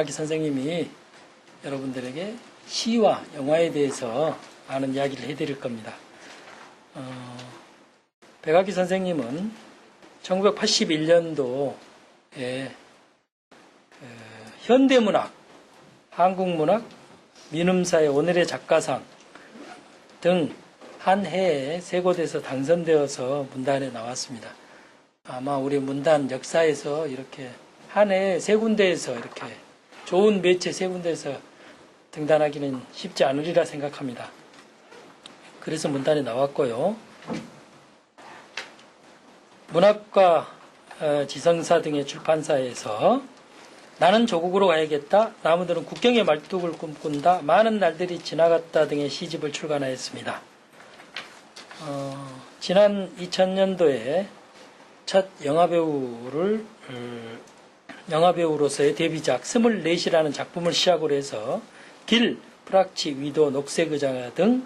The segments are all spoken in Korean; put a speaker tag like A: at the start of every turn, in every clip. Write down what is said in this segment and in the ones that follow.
A: 백악기 선생님이 여러분들에게 시와 영화에 대해서 많은 이야기를 해드릴 겁니다. 백악기 선생님은 1981년도에 현대문학, 한국문학, 민음사의 오늘의 작가상 등 한 해에 세 곳에서 당선되어서 문단에 나왔습니다. 아마 우리 문단 역사에서 이렇게 한 해에 세 군데에서 이렇게 좋은 매체 세 군데에서 등단하기는 쉽지 않으리라 생각합니다. 그래서 문단에 나왔고요. 문학과 지성사 등의 출판사에서 나는 조국으로 가야겠다, 나무들은 국경의 말뚝을 꿈꾼다, 많은 날들이 지나갔다 등의 시집을 출간하였습니다. 지난 2000년도에 첫 영화배우로서의 데뷔작 24이라는 작품을 시작으로 해서 길, 프락치, 위도, 녹색 의자 등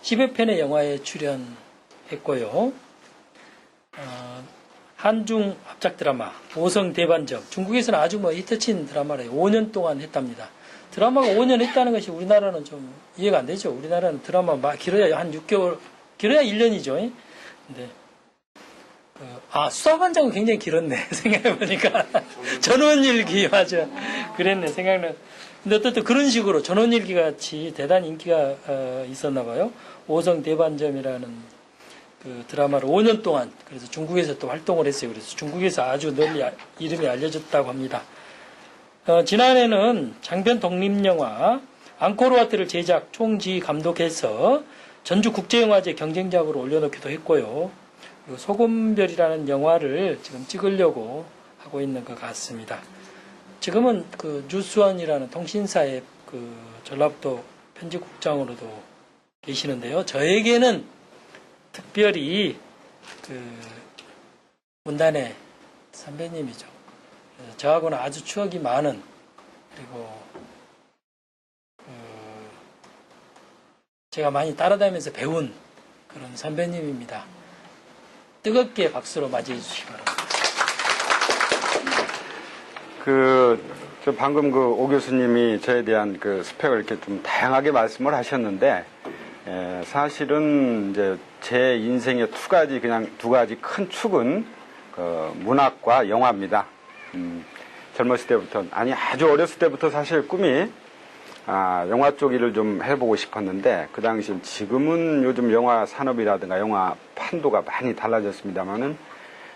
A: 10여 편의 영화에 출연했고요. 한중 합작 드라마, 오성 대반점, 중국에서는 아주 히트친 드라마를 5년 동안 했답니다. 드라마가 5년 했다는 것이 우리나라는 좀 이해가 안 되죠. 우리나라는 드라마 길어야 한 6개월, 길어야 1년이죠. 근데 수사반장은 굉장히 길었네. 생각해보니까. 전원일기, 맞아. 그랬네, 생각나. 근데 어쨌든 그런 식으로 전원일기 같이 대단히 인기가 있었나봐요. 오성 대반점이라는 그 드라마를 5년 동안, 그래서 중국에서 또 활동을 했어요. 그래서 중국에서 아주 널리 이름이 알려졌다고 합니다. 지난해는 장편 독립영화 앙코르와트를 제작, 총지휘 감독해서 전주국제영화제 경쟁작으로 올려놓기도 했고요. 그리고 소금별이라는 영화를 지금 찍으려고 하고 있는 것 같습니다. 지금은 그 뉴스원이라는 통신사의 그 전라북도 편집국장으로도 계시는데요. 저에게는 특별히 그 문단의 선배님이죠. 저하고는 아주 추억이 많은, 그리고 제가 많이 따라다니면서 배운 그런 선배님입니다. 뜨겁게 박수로 맞이해 주시기 바랍니다.
B: 방금 오 교수님이 저에 대한 그 스펙을 이렇게 좀 다양하게 말씀을 하셨는데, 사실은 이제 제 인생의 두 가지 큰 축은 문학과 영화입니다. 젊었을 때부터, 아주 어렸을 때부터 사실 꿈이 영화 쪽 일을 좀 해보고 싶었는데, 그 당시 지금은 요즘 영화 산업이라든가 영화 판도가 많이 달라졌습니다만은,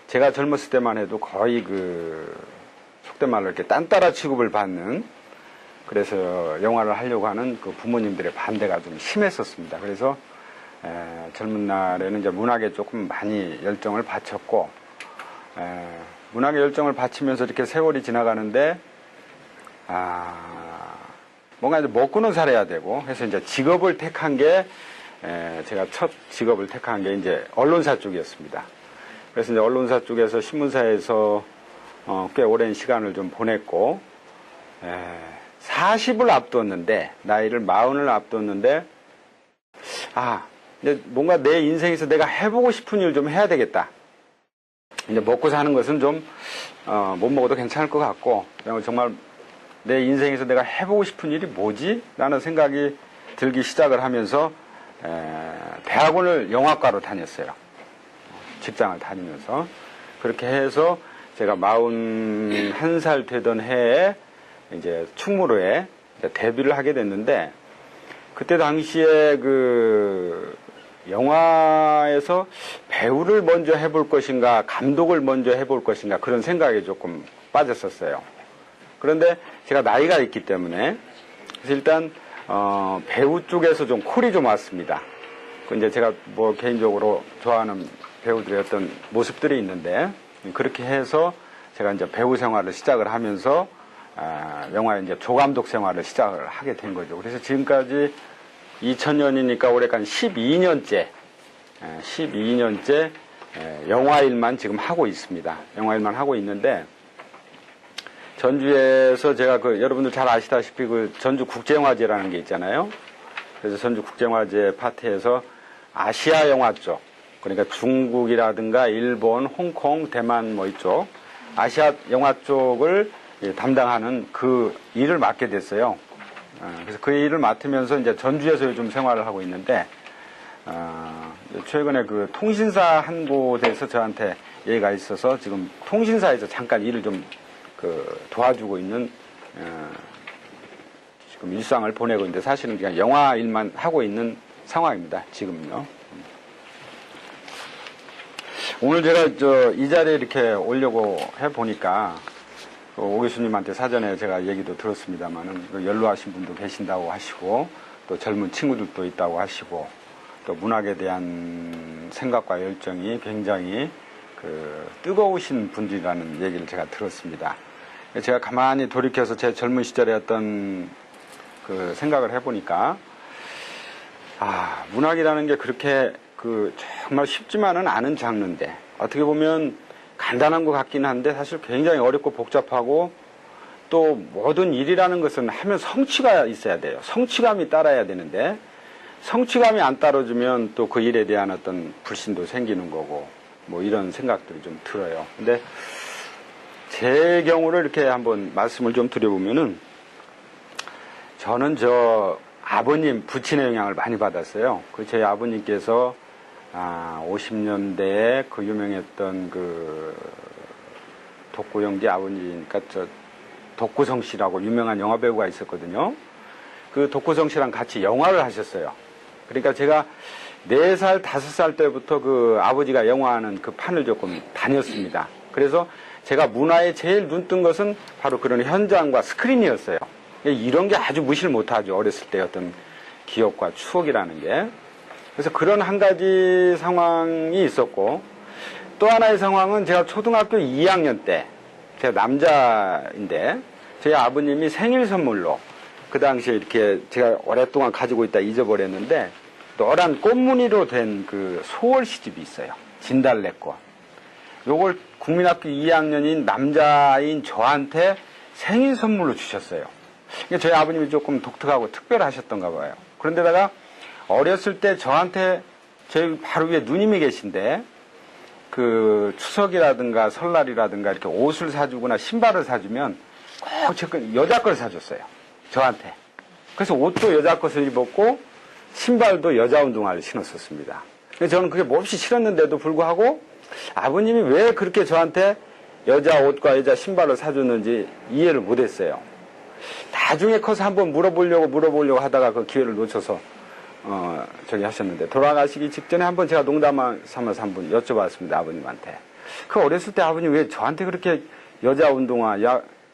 B: 제가 젊었을 때만 해도 거의 속된 말로 이렇게 딴따라 취급을 받는, 그래서 영화를 하려고 하는 그 부모님들의 반대가 좀 심했었습니다. 그래서 젊은 날에는 이제 문학에 조금 많이 열정을 바쳤고, 문학에 열정을 바치면서 이렇게 세월이 지나가는데, 뭔가 이제 먹고는 살아야 되고 해서 이제 직업을 택한 게, 제가 첫 직업을 택한 게 이제 언론사 쪽이었습니다. 그래서 이제 언론사 쪽에서 신문사에서 꽤 오랜 시간을 좀 보냈고, 40을 앞두었는데, 나이를 40을 앞두었는데, 이제 뭔가 내 인생에서 내가 해보고 싶은 일 좀 해야 되겠다. 이제 먹고 사는 것은 좀, 못 먹어도 괜찮을 것 같고, 정말 내 인생에서 내가 해보고 싶은 일이 뭐지? 라는 생각이 들기 시작을 하면서, 대학원을 영화과로 다녔어요. 직장을 다니면서. 그렇게 해서 제가 41살 되던 해에 이제 충무로에 데뷔를 하게 됐는데, 그때 당시에 영화에서 배우를 먼저 해볼 것인가, 감독을 먼저 해볼 것인가, 그런 생각에 조금 빠졌었어요. 그런데 제가 나이가 있기 때문에, 그래서 일단, 배우 쪽에서 좀 콜이 좀 왔습니다. 이제 제가 개인적으로 좋아하는 배우들의 어떤 모습들이 있는데, 그렇게 해서 제가 이제 배우 생활을 시작을 하면서, 영화의 이제 조감독 생활을 시작을 하게 된 거죠. 그래서 지금까지 2000년이니까 올해까지 12년째 영화 일만 지금 하고 있습니다. 영화 일만 하고 있는데, 전주에서 제가 여러분들 잘 아시다시피 전주국제영화제라는 게 있잖아요. 그래서 전주국제영화제 파트에서 아시아 영화 쪽, 그러니까 중국이라든가 일본, 홍콩, 대만 이쪽 아시아 영화 쪽을 담당하는 그 일을 맡게 됐어요. 그래서 그 일을 맡으면서 이제 전주에서 요즘 생활을 하고 있는데, 최근에 그 통신사 한 곳에서 저한테 얘기가 있어서 지금 통신사에서 잠깐 일을 좀 도와주고 있는, 지금 일상을 보내고 있는데 사실은 그냥 영화 일만 하고 있는 상황입니다. 지금요. 오늘 제가 이 자리에 이렇게 오려고 해보니까 오 교수님한테 사전에 제가 얘기도 들었습니다만은 연로하신 분도 계신다고 하시고 또 젊은 친구들도 있다고 하시고 또 문학에 대한 생각과 열정이 굉장히 뜨거우신 분들이라는 얘기를 제가 들었습니다. 제가 가만히 돌이켜서 제 젊은 시절에 어떤 생각을 해보니까 문학이라는 게 그렇게 정말 쉽지만은 않은 장르인데 어떻게 보면 간단한 것 같긴 한데 사실 굉장히 어렵고 복잡하고 또 모든 일이라는 것은 하면 성취가 있어야 돼요. 성취감이 따라야 되는데 성취감이 안 따라주면 또 그 일에 대한 어떤 불신도 생기는 거고 뭐 이런 생각들이 좀 들어요. 근데 제 경우를 이렇게 한번 말씀을 좀 드려보면은 저는 아버님, 부친의 영향을 많이 받았어요. 저희 아버님께서 50년대에 유명했던 독고영지 아버님, 그러니까 독고성 씨라고 유명한 영화 배우가 있었거든요. 그 독고성 씨랑 같이 영화를 하셨어요. 그러니까 제가 4살, 5살 때부터 아버지가 영화하는 판을 조금 다녔습니다. 그래서 제가 문화에 제일 눈뜬 것은 바로 그런 현장과 스크린이었어요. 이런 게 아주 무시를 못하죠. 어렸을 때 어떤 기억과 추억이라는 게. 그래서 그런 한 가지 상황이 있었고 또 하나의 상황은 제가 초등학교 2학년 때 제가 남자인데 저희 아버님이 생일 선물로 그 당시에 이렇게 제가 오랫동안 가지고 있다 잊어버렸는데 노란 꽃무늬로 된 소월 시집이 있어요. 진달래꽃. 요걸 국민학교 2학년인 남자인 저한테 생일 선물로 주셨어요. 저희 아버님이 조금 독특하고 특별하셨던가 봐요. 그런데다가 어렸을 때 저한테 제 바로 위에 누님이 계신데 추석이라든가 설날이라든가 이렇게 옷을 사주거나 신발을 사주면 꼭 여자 걸 사줬어요. 저한테. 그래서 옷도 여자 것을 입었고 신발도 여자 운동화를 신었었습니다. 저는 그게 몹시 싫었는데도 불구하고 아버님이 왜 그렇게 저한테 여자 옷과 여자 신발을 사줬는지 이해를 못했어요. 나중에 커서 한번 물어보려고 하다가 그 기회를 놓쳐서 하셨는데 돌아가시기 직전에 한번 제가 농담 삼아서 한번 여쭤봤습니다. 아버님한테. 어렸을 때 아버님 왜 저한테 그렇게 여자 운동화,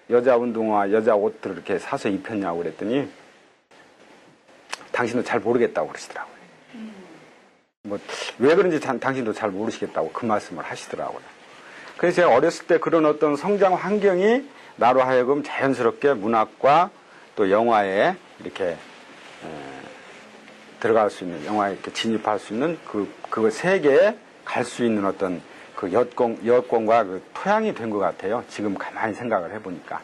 B: 여자 옷들을 이렇게 사서 입혔냐고 그랬더니 당신도 잘 모르겠다고 그러시더라고요. 왜 그런지 당신도 잘 모르시겠다고 그 말씀을 하시더라고요. 그래서 제가 어렸을 때 그런 어떤 성장 환경이 나로 하여금 자연스럽게 문학과 또 영화에 이렇게 들어갈 수 있는, 영화에 이렇게 진입할 수 있는 그 세계에 갈 수 있는 어떤 여건과 토양이 된 것 같아요. 지금 가만히 생각을 해보니까.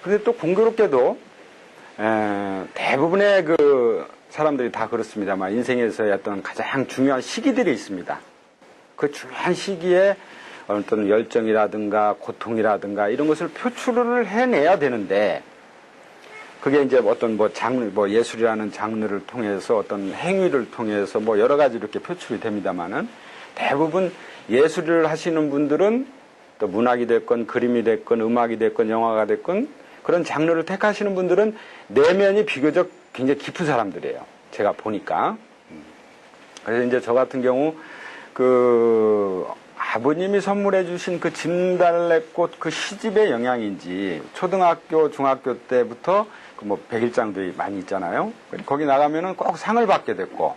B: 그런데 또 공교롭게도 대부분의 사람들이 다 그렇습니다만 인생에서의 어떤 가장 중요한 시기들이 있습니다. 그 중요한 시기에 어떤 열정이라든가 고통이라든가 이런 것을 표출을 해내야 되는데 그게 이제 어떤 장르, 예술이라는 장르를 통해서 어떤 행위를 통해서 여러 가지 이렇게 표출이 됩니다만은 대부분 예술을 하시는 분들은 또 문학이 됐건 그림이 됐건 음악이 됐건 영화가 됐건 그런 장르를 택하시는 분들은 내면이 비교적 굉장히 깊은 사람들이에요. 제가 보니까. 그래서 이제 저 같은 경우 아버님이 선물해 주신 진달래꽃 시집의 영향인지 초등학교, 중학교 때부터 100일장도 많이 있잖아요. 거기 나가면은 꼭 상을 받게 됐고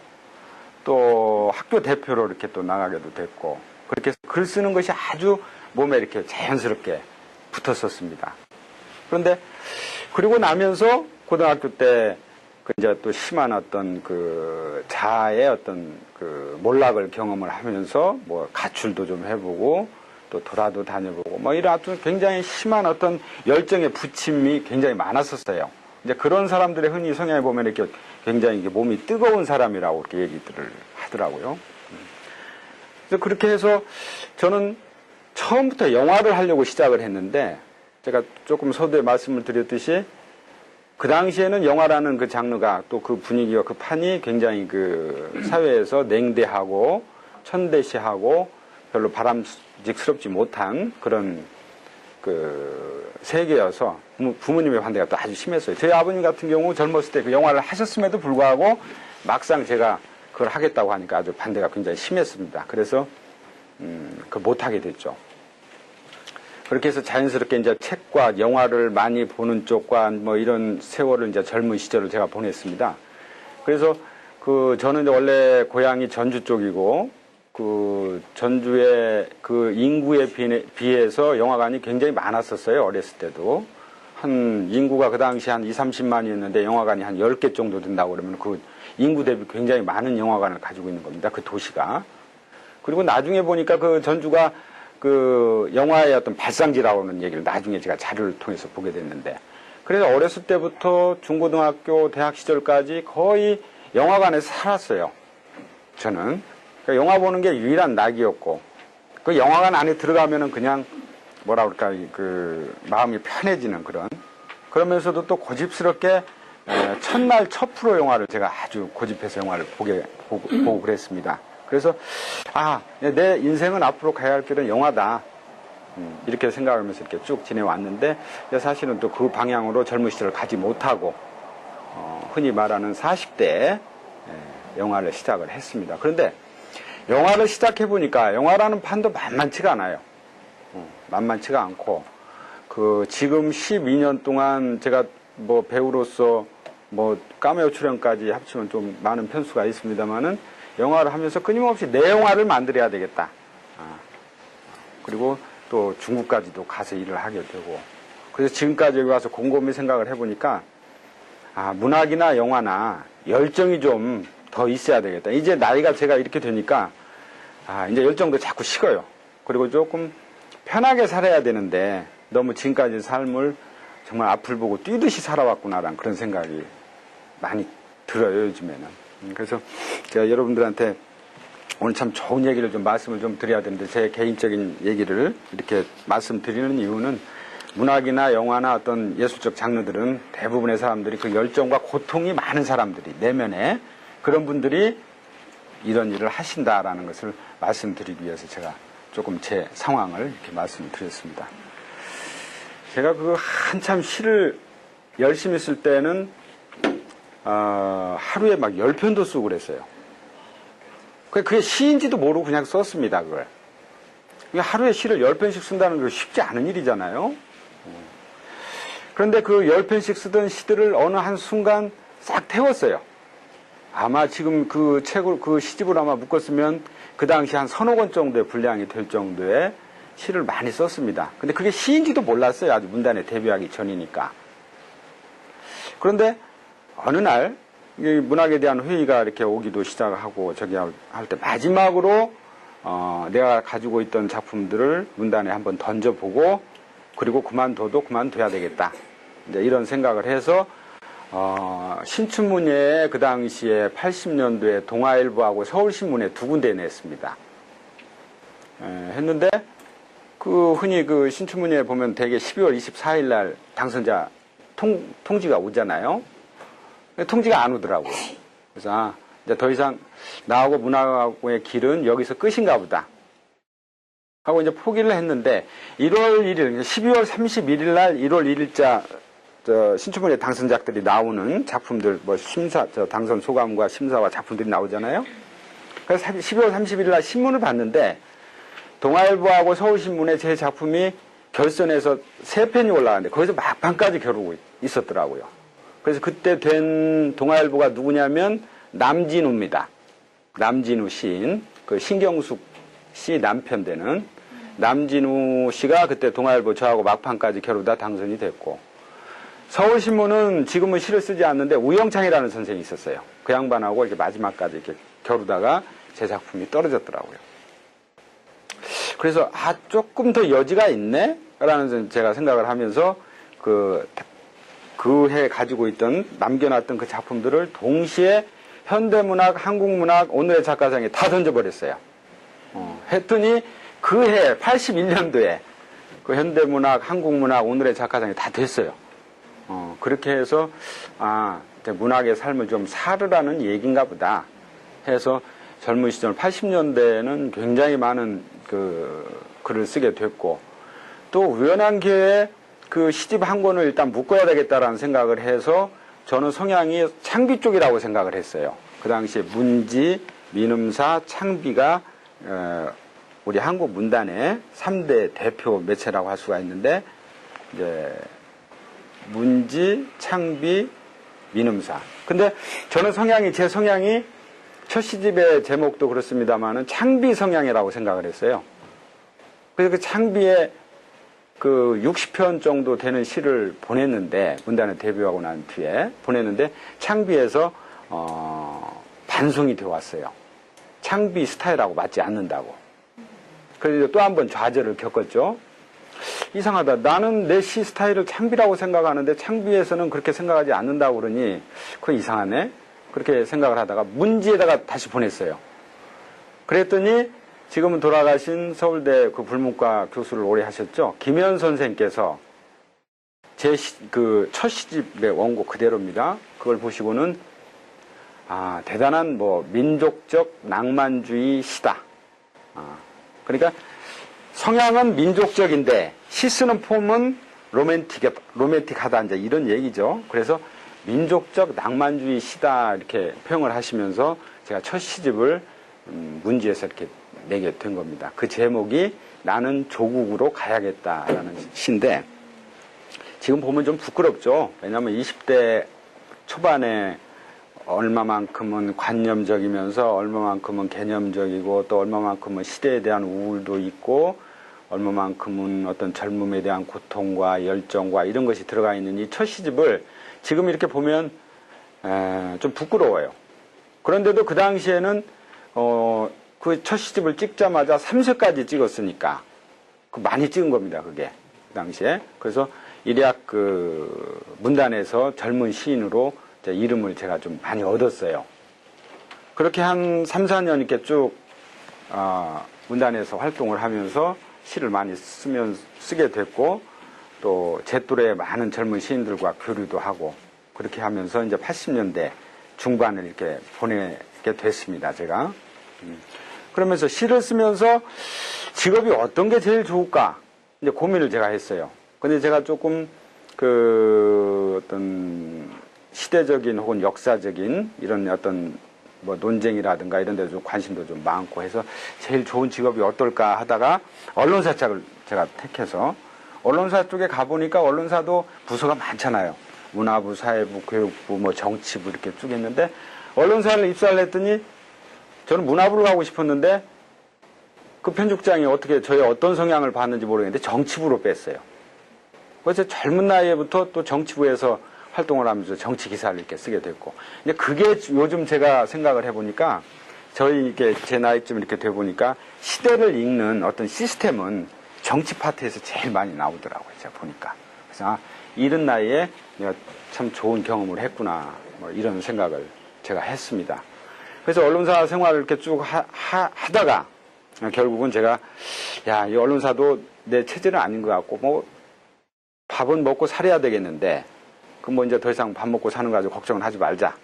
B: 또 학교 대표로 이렇게 또 나가게도 됐고 그렇게 글 쓰는 것이 아주 몸에 이렇게 자연스럽게 붙었었습니다. 그런데 그리고 나면서 고등학교 때 이제 또 심한 어떤 자아의 어떤 몰락을 경험을 하면서 가출도 좀 해보고 또 돌아도 다녀보고 이런 아주 굉장히 심한 어떤 열정의 부침이 굉장히 많았었어요. 이제 그런 사람들의 흔히 성향에 보면 이렇게 굉장히 몸이 뜨거운 사람이라고 이렇게 얘기들을 하더라고요. 그래서 그렇게 해서 저는 처음부터 영화를 하려고 시작을 했는데 제가 조금 서두에 말씀을 드렸듯이 그 당시에는 영화라는 그 장르가 또 그 분위기와 그 판이 굉장히 그 사회에서 냉대하고 천대시하고 별로 바람직스럽지 못한 그런 그 세계여서 부모님의 반대가 또 아주 심했어요. 저희 아버님 같은 경우 젊었을 때 그 영화를 하셨음에도 불구하고 막상 제가 그걸 하겠다고 하니까 아주 반대가 굉장히 심했습니다. 그래서 그걸 못하게 됐죠. 그렇게 해서 자연스럽게 이제 책과 영화를 많이 보는 쪽과 뭐 이런 세월을 이제 젊은 시절을 제가 보냈습니다. 그래서 그 저는 이제 원래 고향이 전주 쪽이고 그 전주의 그 인구에 비해서 영화관이 굉장히 많았었어요. 어렸을 때도. 한 인구가 그 당시 한 20, 30만이었는데 영화관이 한 10개 정도 된다고 그러면 그 인구 대비 굉장히 많은 영화관을 가지고 있는 겁니다. 그 도시가. 그리고 나중에 보니까 그 전주가 그 영화의 어떤 발상지라고 하는 얘기를 나중에 제가 자료를 통해서 보게 됐는데, 그래서 어렸을 때부터 중고등학교, 대학 시절까지 거의 영화관에서 살았어요. 저는. 그러니까 영화 보는 게 유일한 낙이었고, 그 영화관 안에 들어가면은 그냥 뭐라 그럴까, 그 마음이 편해지는 그런, 그러면서도 또 고집스럽게 첫날 첫 프로 영화를 제가 아주 고집해서 영화를 보고 그랬습니다. 그래서 내 인생은 앞으로 가야 할 길은 영화다, 이렇게 생각하면서 이렇게 쭉 지내왔는데, 사실은 또 그 방향으로 젊은 시절을 가지 못하고 흔히 말하는 40대에 영화를 시작을 했습니다. 그런데 영화를 시작해보니까 영화라는 판도 만만치가 않아요. 만만치가 않고, 그 지금 12년 동안 제가 뭐 배우로서 뭐 카메오 출연까지 합치면 좀 많은 편수가 있습니다만은, 영화를 하면서 끊임없이 내 영화를 만들어야 되겠다. 그리고 또 중국까지도 가서 일을 하게 되고, 그래서 지금까지 여기 와서 곰곰이 생각을 해보니까 문학이나 영화나 열정이 좀 더 있어야 되겠다. 이제 나이가 제가 이렇게 되니까 이제 열정도 자꾸 식어요. 그리고 조금 편하게 살아야 되는데 너무 지금까지 삶을 정말 앞을 보고 뛰듯이 살아왔구나라는 그런 생각이 많이 들어요, 요즘에는. 그래서 제가 여러분들한테 오늘 참 좋은 얘기를 좀 말씀을 좀 드려야 되는데, 제 개인적인 얘기를 이렇게 말씀드리는 이유는, 문학이나 영화나 어떤 예술적 장르들은 대부분의 사람들이 그 열정과 고통이 많은 사람들이, 내면에 그런 분들이 이런 일을 하신다라는 것을 말씀드리기 위해서 제가 조금 제 상황을 이렇게 말씀드렸습니다. 제가 그 한참 시를 열심히 쓸 때는 하루에 막 10편도 쓰고 그랬어요. 그게 시인지도 모르고 그냥 썼습니다, 그걸. 하루에 시를 10편씩 쓴다는 게 쉽지 않은 일이잖아요. 그런데 그 10편씩 쓰던 시들을 어느 한순간 싹 태웠어요. 아마 지금 그 책을, 그 시집을 아마 묶었으면 그 당시 한 1,000억 원 정도의 분량이 될 정도의 시를 많이 썼습니다. 근데 그게 시인지도 몰랐어요. 아주 문단에 데뷔하기 전이니까. 그런데 어느 날 이 문학에 대한 회의가 이렇게 오기도 시작하고 저기 할 때 마지막으로 내가 가지고 있던 작품들을 문단에 한번 던져보고, 그리고 그만둬도 그만둬야 되겠다, 이제 이런 생각을 해서 신춘문예에 그 당시에 80년도에 동아일보하고 서울신문에 2군데 냈습니다. 했는데 그 흔히 그 신춘문예에 보면 대개 12월 24일 날 당선자 통지가 오잖아요. 통지가 안 오더라고요. 그래서 이제 더 이상 나하고 문학의 길은 여기서 끝인가 보다 하고 이제 포기를 했는데, 1월 1일, 12월 31일 날 1월 1일자 신춘문예 당선작들이 나오는 작품들, 뭐 심사, 당선 소감과 심사와 작품들이 나오잖아요. 그래서 12월 31일 날 신문을 봤는데, 동아일보하고 서울신문에 제 작품이 결선에서 3편이 올라왔는데 거기서 막판까지 겨루고 있었더라고요. 그래서 그때 된 동아일보가 누구냐면 남진우입니다. 남진우 시인, 그 신경숙 씨 남편 되는 남진우 씨가 그때 동아일보 저하고 막판까지 겨루다 당선이 됐고, 서울신문은 지금은 시를 쓰지 않는데 우영창이라는 선생이 있었어요. 그 양반하고 이렇게 마지막까지 이렇게 겨루다가 제 작품이 떨어졌더라고요. 그래서 조금 더 여지가 있네? 라는 제가 생각을 하면서 그 해 가지고 있던, 남겨놨던 그 작품들을 동시에 현대문학, 한국문학, 오늘의 작가상에 다 던져버렸어요. 했더니 그 해 81년도에 그 현대문학, 한국문학, 오늘의 작가상이 다 됐어요. 그렇게 해서 이제 문학의 삶을 좀 살으라는 얘기인가 보다 해서 젊은 시절 80년대에는 굉장히 많은 글을 쓰게 됐고, 또 우연한 기회에 그 시집 한 권을 일단 묶어야 되겠다라는 생각을 해서 저는 성향이 창비 쪽이라고 생각을 했어요. 그 당시에 문지, 민음사, 창비가 우리 한국 문단의 3대 대표 매체라고 할 수가 있는데, 이제 문지, 창비, 민음사. 근데 저는 제 성향이 첫 시집의 제목도 그렇습니다만은 창비 성향이라고 생각을 했어요. 그래서 그 창비에 그 60편 정도 되는 시를 보냈는데, 문단에 데뷔하고 난 뒤에 보냈는데, 창비에서 반송이 되어 왔어요. 창비 스타일하고 맞지 않는다고. 그래서 또 한 번 좌절을 겪었죠. 이상하다. 나는 내 시 스타일을 창비라고 생각하는데 창비에서는 그렇게 생각하지 않는다고 그러니 그거 이상하네. 그렇게 생각을 하다가 문지에다가 다시 보냈어요. 그랬더니 지금은 돌아가신 서울대 그 불문과 교수를 오래 하셨죠. 김현 선생께서 제 첫 시집의 원고 그대로입니다. 그걸 보시고는 대단한 민족적 낭만주의 시다. 그러니까 성향은 민족적인데 시 쓰는 폼은 로맨틱하다, 이제 이런 얘기죠. 그래서 민족적 낭만주의 시다 이렇게 표현을 하시면서 제가 첫 시집을 문지에서 이렇게 내게 된 겁니다. 그 제목이 나는 조국으로 가야겠다라는 시인데, 지금 보면 좀 부끄럽죠. 왜냐하면 20대 초반에 얼마만큼은 관념적이면서 얼마만큼은 개념적이고 또 얼마만큼은 시대에 대한 우울도 있고 얼마만큼은 어떤 젊음에 대한 고통과 열정과 이런 것이 들어가 있는 이 첫 시집을 지금 이렇게 보면 좀 부끄러워요. 그런데도 그 당시에는 그 첫 시집을 찍자마자 3쇄까지 찍었으니까 많이 찍은 겁니다. 그게 그 당시에. 그래서 일약 그 문단에서 젊은 시인으로 이름을 제가 좀 많이 얻었어요. 그렇게 한 3, 4년 이렇게 쭉 문단에서 활동을 하면서 시를 많이 쓰게 됐고, 또 제 또래 많은 젊은 시인들과 교류도 하고, 그렇게 하면서 이제 80년대 중반을 이렇게 보내게 됐습니다, 제가. 그러면서 시를 쓰면서 직업이 어떤 게 제일 좋을까 이제 고민을 제가 했어요. 근데 제가 조금 어떤 시대적인 혹은 역사적인 이런 어떤 논쟁이라든가 이런 데 좀 관심도 좀 많고 해서 제일 좋은 직업이 어떨까 하다가 언론사 쪽을 제가 택해서 언론사 쪽에 가보니까 언론사도 부서가 많잖아요. 문화부, 사회부, 교육부, 정치부 이렇게 쭉 있는데, 언론사를 입사를 했더니 저는 문화부를 가고 싶었는데 그 편집장이 어떻게 저의 어떤 성향을 봤는지 모르겠는데 정치부로 뺐어요. 그래서 젊은 나이에부터 또 정치부에서 활동을 하면서 정치 기사를 이렇게 쓰게 됐고, 이제 그게 요즘 제가 생각을 해보니까 이게 제 나이쯤 이렇게 돼 보니까 시대를 읽는 어떤 시스템은 정치 파트에서 제일 많이 나오더라고요. 제가 보니까. 그래서 이른 나이에 내가 참 좋은 경험을 했구나, 이런 생각을 제가 했습니다. 그래서 언론사 생활을 이렇게 쭉 하다가 결국은 제가 이 언론사도 내 체질은 아닌 것 같고 밥은 먹고 살아야 되겠는데 이제 더 이상 밥 먹고 사는 거 가지고 걱정은 하지 말자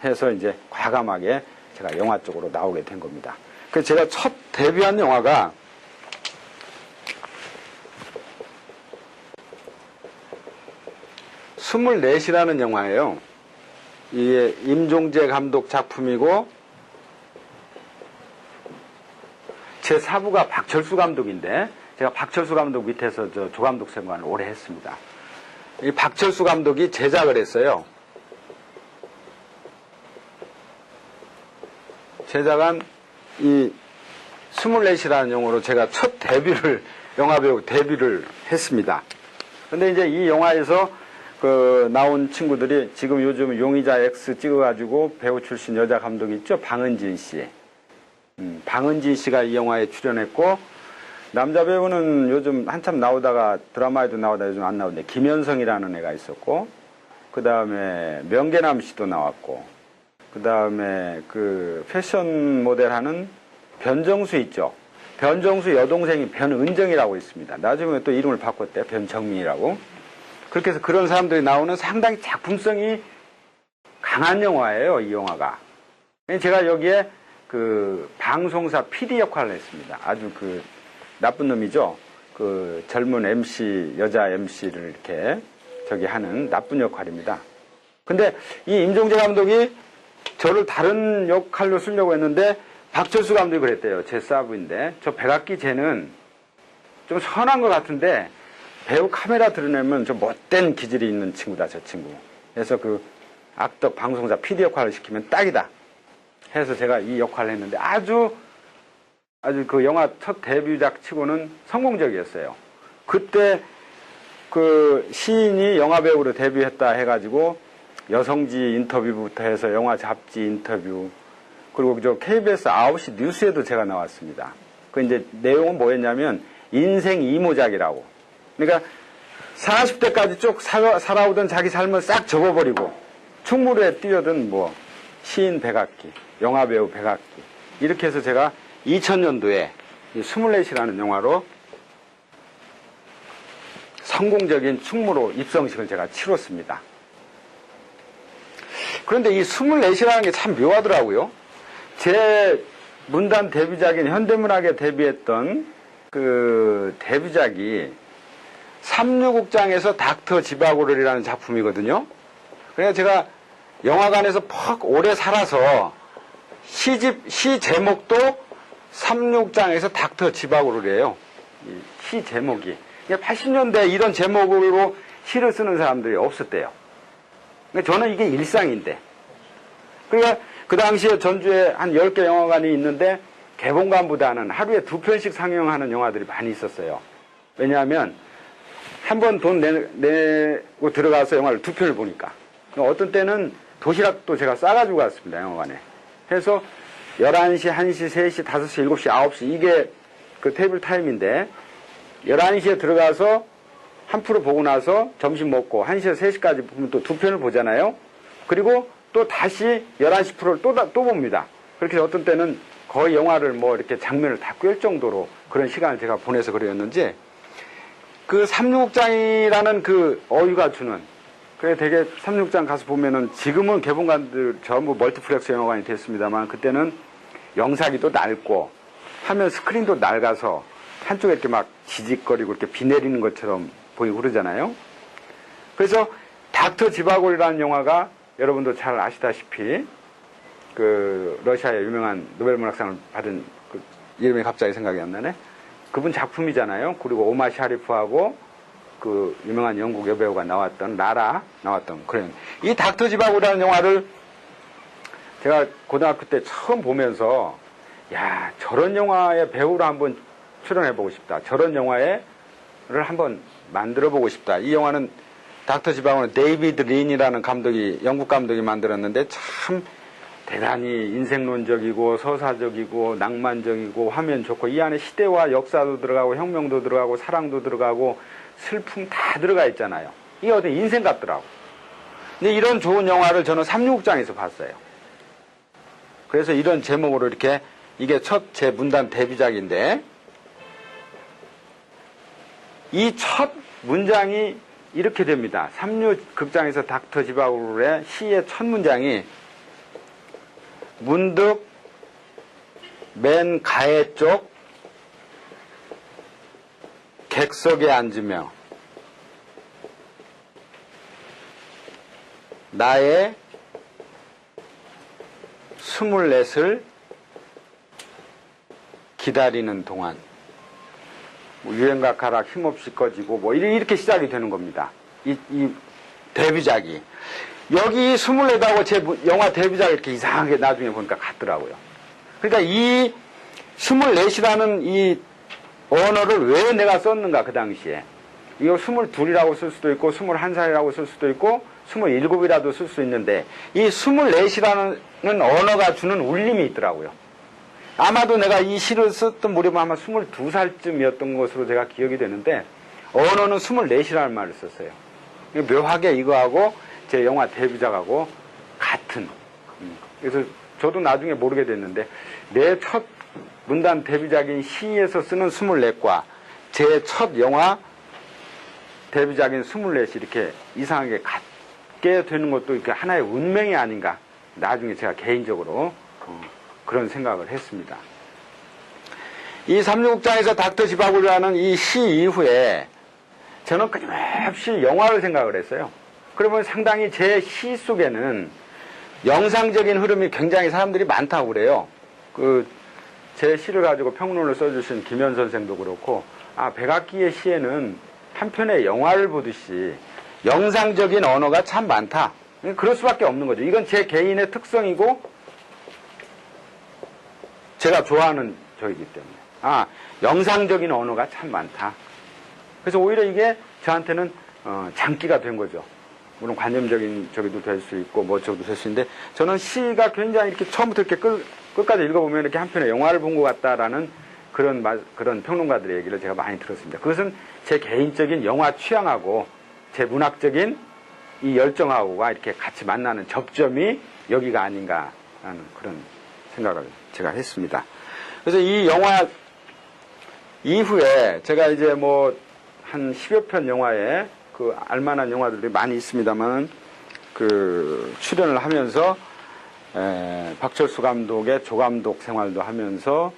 B: 해서 이제 과감하게 제가 영화 쪽으로 나오게 된 겁니다. 그래서 제가 첫 데뷔한 영화가 스물넷이라는 영화예요. 이게 임종재 감독 작품이고 제 사부가 박철수 감독인데 제가 박철수 감독 밑에서 조감독 생활을 오래 했습니다. 이 박철수 감독이 제작을 했어요. 제작한 이 24이라는 영화로 제가 첫 영화배우 데뷔를 했습니다. 근데 이제 이 영화에서 나온 친구들이 지금 요즘 용의자 X 찍어가지고 배우 출신 여자 감독이 있죠. 방은진 씨. 방은진 씨가 이 영화에 출연했고, 남자 배우는 요즘 한참 나오다가 드라마에도 나오다 요즘 안 나오는데 김현성이라는 애가 있었고, 그 다음에 명계남 씨도 나왔고, 그 다음에 패션 모델 하는 변정수 있죠. 변정수 여동생이 변은정이라고 있습니다. 나중에 또 이름을 바꿨대요. 변정민이라고. 그렇게 해서 그런 사람들이 나오는 상당히 작품성이 강한 영화예요, 이 영화가. 제가 여기에 그 방송사 PD 역할을 했습니다. 아주 그 나쁜 놈이죠. 그 젊은 MC, 여자 MC를 이렇게 저기 하는 나쁜 역할입니다. 근데 이 임종재 감독이 저를 다른 역할로 쓰려고 했는데 박철수 감독이 그랬대요. 제 사부인데 저 백악기 쟤는 좀 선한 것 같은데 배우 카메라 드러내면 좀 못된 기질이 있는 친구다, 저 친구. 그래서 그 악덕 방송사 PD 역할을 시키면 딱이다 해서 제가 이 역할을 했는데 아주 그 영화 첫 데뷔작 치고는 성공적이었어요. 그때 그 시인이 영화배우로 데뷔했다 해가지고 여성지 인터뷰부터 해서 영화 잡지 인터뷰, 그리고 저 KBS 9시 뉴스에도 제가 나왔습니다. 그 이제 내용은 뭐였냐면 인생 이모작이라고. 그러니까 40대까지 쭉 살아오던 자기 삶을 싹 접어버리고 충무로에 뛰어든 뭐 시인 백악기, 영화배우 백악기, 이렇게 해서 제가 2000년도에 24이라는 영화로 성공적인 충무로 입성식을 제가 치렀습니다. 그런데 이 24이라는 게 참 묘하더라고요. 제 문단 데뷔작인 현대문학에 데뷔했던 그 데뷔작이 삼류국장에서 닥터 지바고를이라는 작품이거든요. 그래서 제가 영화관에서 퍽 오래 살아서 시 제목도 삼육장에서 닥터 지바고를이에요. 시 제목이. 80년대 이런 제목으로 시를 쓰는 사람들이 없었대요. 저는 이게 일상인데. 그러니까 그 당시에 전주에 한 10개 영화관이 있는데 개봉관보다는 하루에 2편씩 상영하는 영화들이 많이 있었어요. 왜냐하면 한 번 돈 내고 들어가서 영화를 2편을 보니까. 어떤 때는 도시락도 제가 싸가지고 갔습니다, 영화관에. 해서 11시, 1시, 3시, 5시, 7시, 9시, 이게 그 테이블 타임인데 11시에 들어가서 한 프로 보고 나서 점심 먹고 1시에서 3시까지 보면 또 2편을 보잖아요. 그리고 또 다시 11시 프로를 또 봅니다. 그렇게 어떤 때는 거의 영화를 뭐 이렇게 장면을 다 꿰을 정도로 그런 시간을 제가 보내서 그랬는지, 그 삼육장이라는 그 어유가 주는, 그래 되게 삼육장 가서 보면은 지금은 개봉관들 전부 멀티플렉스 영화관이 됐습니다만 그때는 영상이도 낡고 화면 스크린도 낡아서 한쪽에 이렇게 막 지직거리고 이렇게 비 내리는 것처럼 보이고 그러잖아요. 그래서 닥터 지바골이라는 영화가 여러분도 잘 아시다시피 그 러시아의 유명한 노벨문학상을 받은 그 이름이 갑자기 생각이 안 나네. 그분 작품이잖아요. 그리고 오마 샤리프하고 그 유명한 영국 여배우가 나왔던 라라 나왔던 그런 이 닥터 지바고라는 영화를 제가 고등학교 때 처음 보면서 야, 저런 영화의 배우로 한번 출연해보고 싶다. 저런 영화를 한번 만들어보고 싶다. 이 영화는 닥터 지바고는 데이비드 린이라는 감독이, 영국 감독이 만들었는데 참 대단히 인생론적이고 서사적이고 낭만적이고 화면 좋고 이 안에 시대와 역사도 들어가고 혁명도 들어가고 사랑도 들어가고 슬픔 다 들어가 있잖아요. 이게 어떤 인생 같더라고. 근데 이런 좋은 영화를 저는 삼육장에서 봤어요. 그래서 이런 제목으로 이렇게, 이게 첫 제 문단 데뷔작인데 이 첫 문장이 이렇게 됩니다. 삼류극장에서 닥터 지바고르의 시의 첫 문장이 문득 맨 가해 쪽 객석에 앉으며 나의 24을 기다리는 동안 뭐 유행가 가락 힘없이 꺼지고 뭐 이렇게 시작이 되는 겁니다. 이 데뷔작이. 여기 24하고 제 영화 데뷔작이 이렇게 이상하게 나중에 보니까 같더라고요. 그러니까 이 24이라는 이 언어를 왜 내가 썼는가, 그 당시에. 이거 22이라고 쓸 수도 있고 21살이라고 쓸 수도 있고 27이라도 쓸 수 있는데 이 24이라는 언어가 주는 울림이 있더라고요. 아마도 내가 이 시를 썼던 무렵은 아마 22살쯤이었던 것으로 제가 기억이 되는데 언어는 24이라는 말을 썼어요. 묘하게 이거하고 제 영화 데뷔작하고 같은. 그래서 저도 나중에 모르게 됐는데 내 첫 문단 데뷔작인 시에서 쓰는 24과 제 첫 영화 데뷔작인 24이 이렇게 이상하게 같게 되는 것도 이렇게 하나의 운명이 아닌가. 나중에 제가 개인적으로 그런 생각을 했습니다. 이 36장에서 닥터 지바굴라는 이 시 이후에 저는 끊임없이 영화를 생각을 했어요. 그러면 상당히 제 시 속에는 영상적인 흐름이 굉장히 사람들이 많다고 그래요. 제 시를 가지고 평론을 써주신 김현 선생도 그렇고, 백악기의 시에는 한 편의 영화를 보듯이 영상적인 언어가 참 많다. 그럴 수밖에 없는 거죠. 이건 제 개인의 특성이고, 제가 좋아하는 저이기 때문에. 영상적인 언어가 참 많다. 그래서 오히려 이게 저한테는, 장기가 된 거죠. 물론 관념적인 저기도 될 수 있고, 뭐 저기도 될 수 있는데, 저는 시가 굉장히 이렇게 처음부터 이렇게 끝까지 읽어보면 이렇게 한 편의 영화를 본 것 같다라는 그런 평론가들의 얘기를 제가 많이 들었습니다. 그것은 제 개인적인 영화 취향하고 제 문학적인 이 열정하고가 이렇게 같이 만나는 접점이 여기가 아닌가라는 그런 생각을 제가 했습니다. 그래서 이 영화 이후에 제가 이제 뭐 한 10여 편 영화에 알만한 영화들이 많이 있습니다만 출연을 하면서 박철수 감독의 조감독 생활도 하면서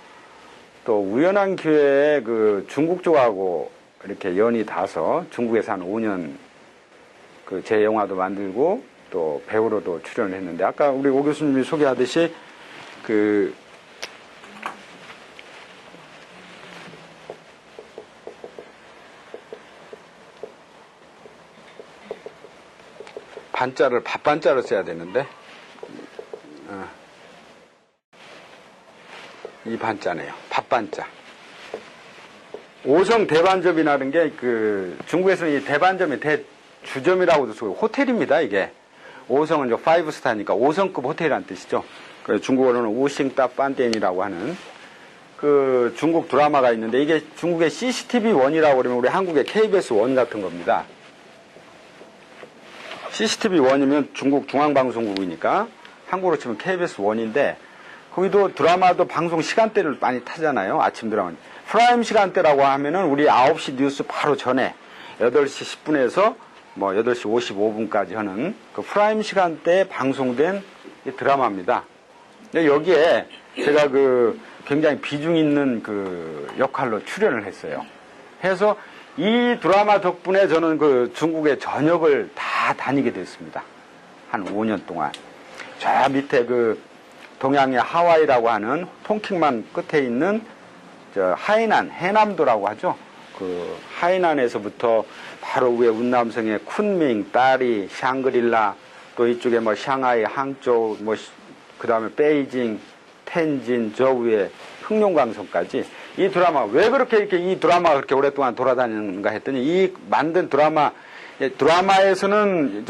B: 또 우연한 기회에 중국 쪽하고 이렇게 연이 닿아서 중국에서 한 5년 제 영화도 만들고 또 배우로도 출연을 했는데 아까 우리 오 교수님이 소개하듯이 밥반자를 써야 되는데 이 반자네요. 밥반자. 오성 대반점이라는 게 중국에서는 이 대반점이 대주점이라고도 쓰고 호텔입니다. 이게 오성은 이제 5스타니까 5성급 호텔이라는 뜻이죠. 중국어로는 우싱따 판덴이라고 하는 중국 드라마가 있는데 이게 중국의 CCTV1이라고 그러면 우리 한국의 KBS1 같은 겁니다. CCTV1이면 중국 중앙방송국이니까 한국으로 치면 KBS1인데 거기도 드라마도 방송 시간대를 많이 타잖아요. 아침 드라마. 프라임 시간대라고 하면은 우리 9시 뉴스 바로 전에 8시 10분에서 뭐 8시 55분까지 하는 프라임 시간대에 방송된 드라마입니다. 근데 여기에 제가 굉장히 비중 있는 역할로 출연을 했어요. 해서 이 드라마 덕분에 저는 중국의 전역을 다 다니게 됐습니다. 한 5년 동안. 저 밑에 동양의 하와이라고 하는 퐁킹만 끝에 있는 하이난, 해남도라고 하죠. 하이난에서부터 바로 위에 운남성의 쿤밍, 따리, 샹그릴라, 또 이쪽에 뭐 샹하이, 항저우, 그 다음에 베이징, 텐진, 저 위에 흑룡강성까지 이 드라마, 왜 그렇게 이렇게 이 드라마가 그렇게 오랫동안 돌아다니는가 했더니 이 만든 드라마에서는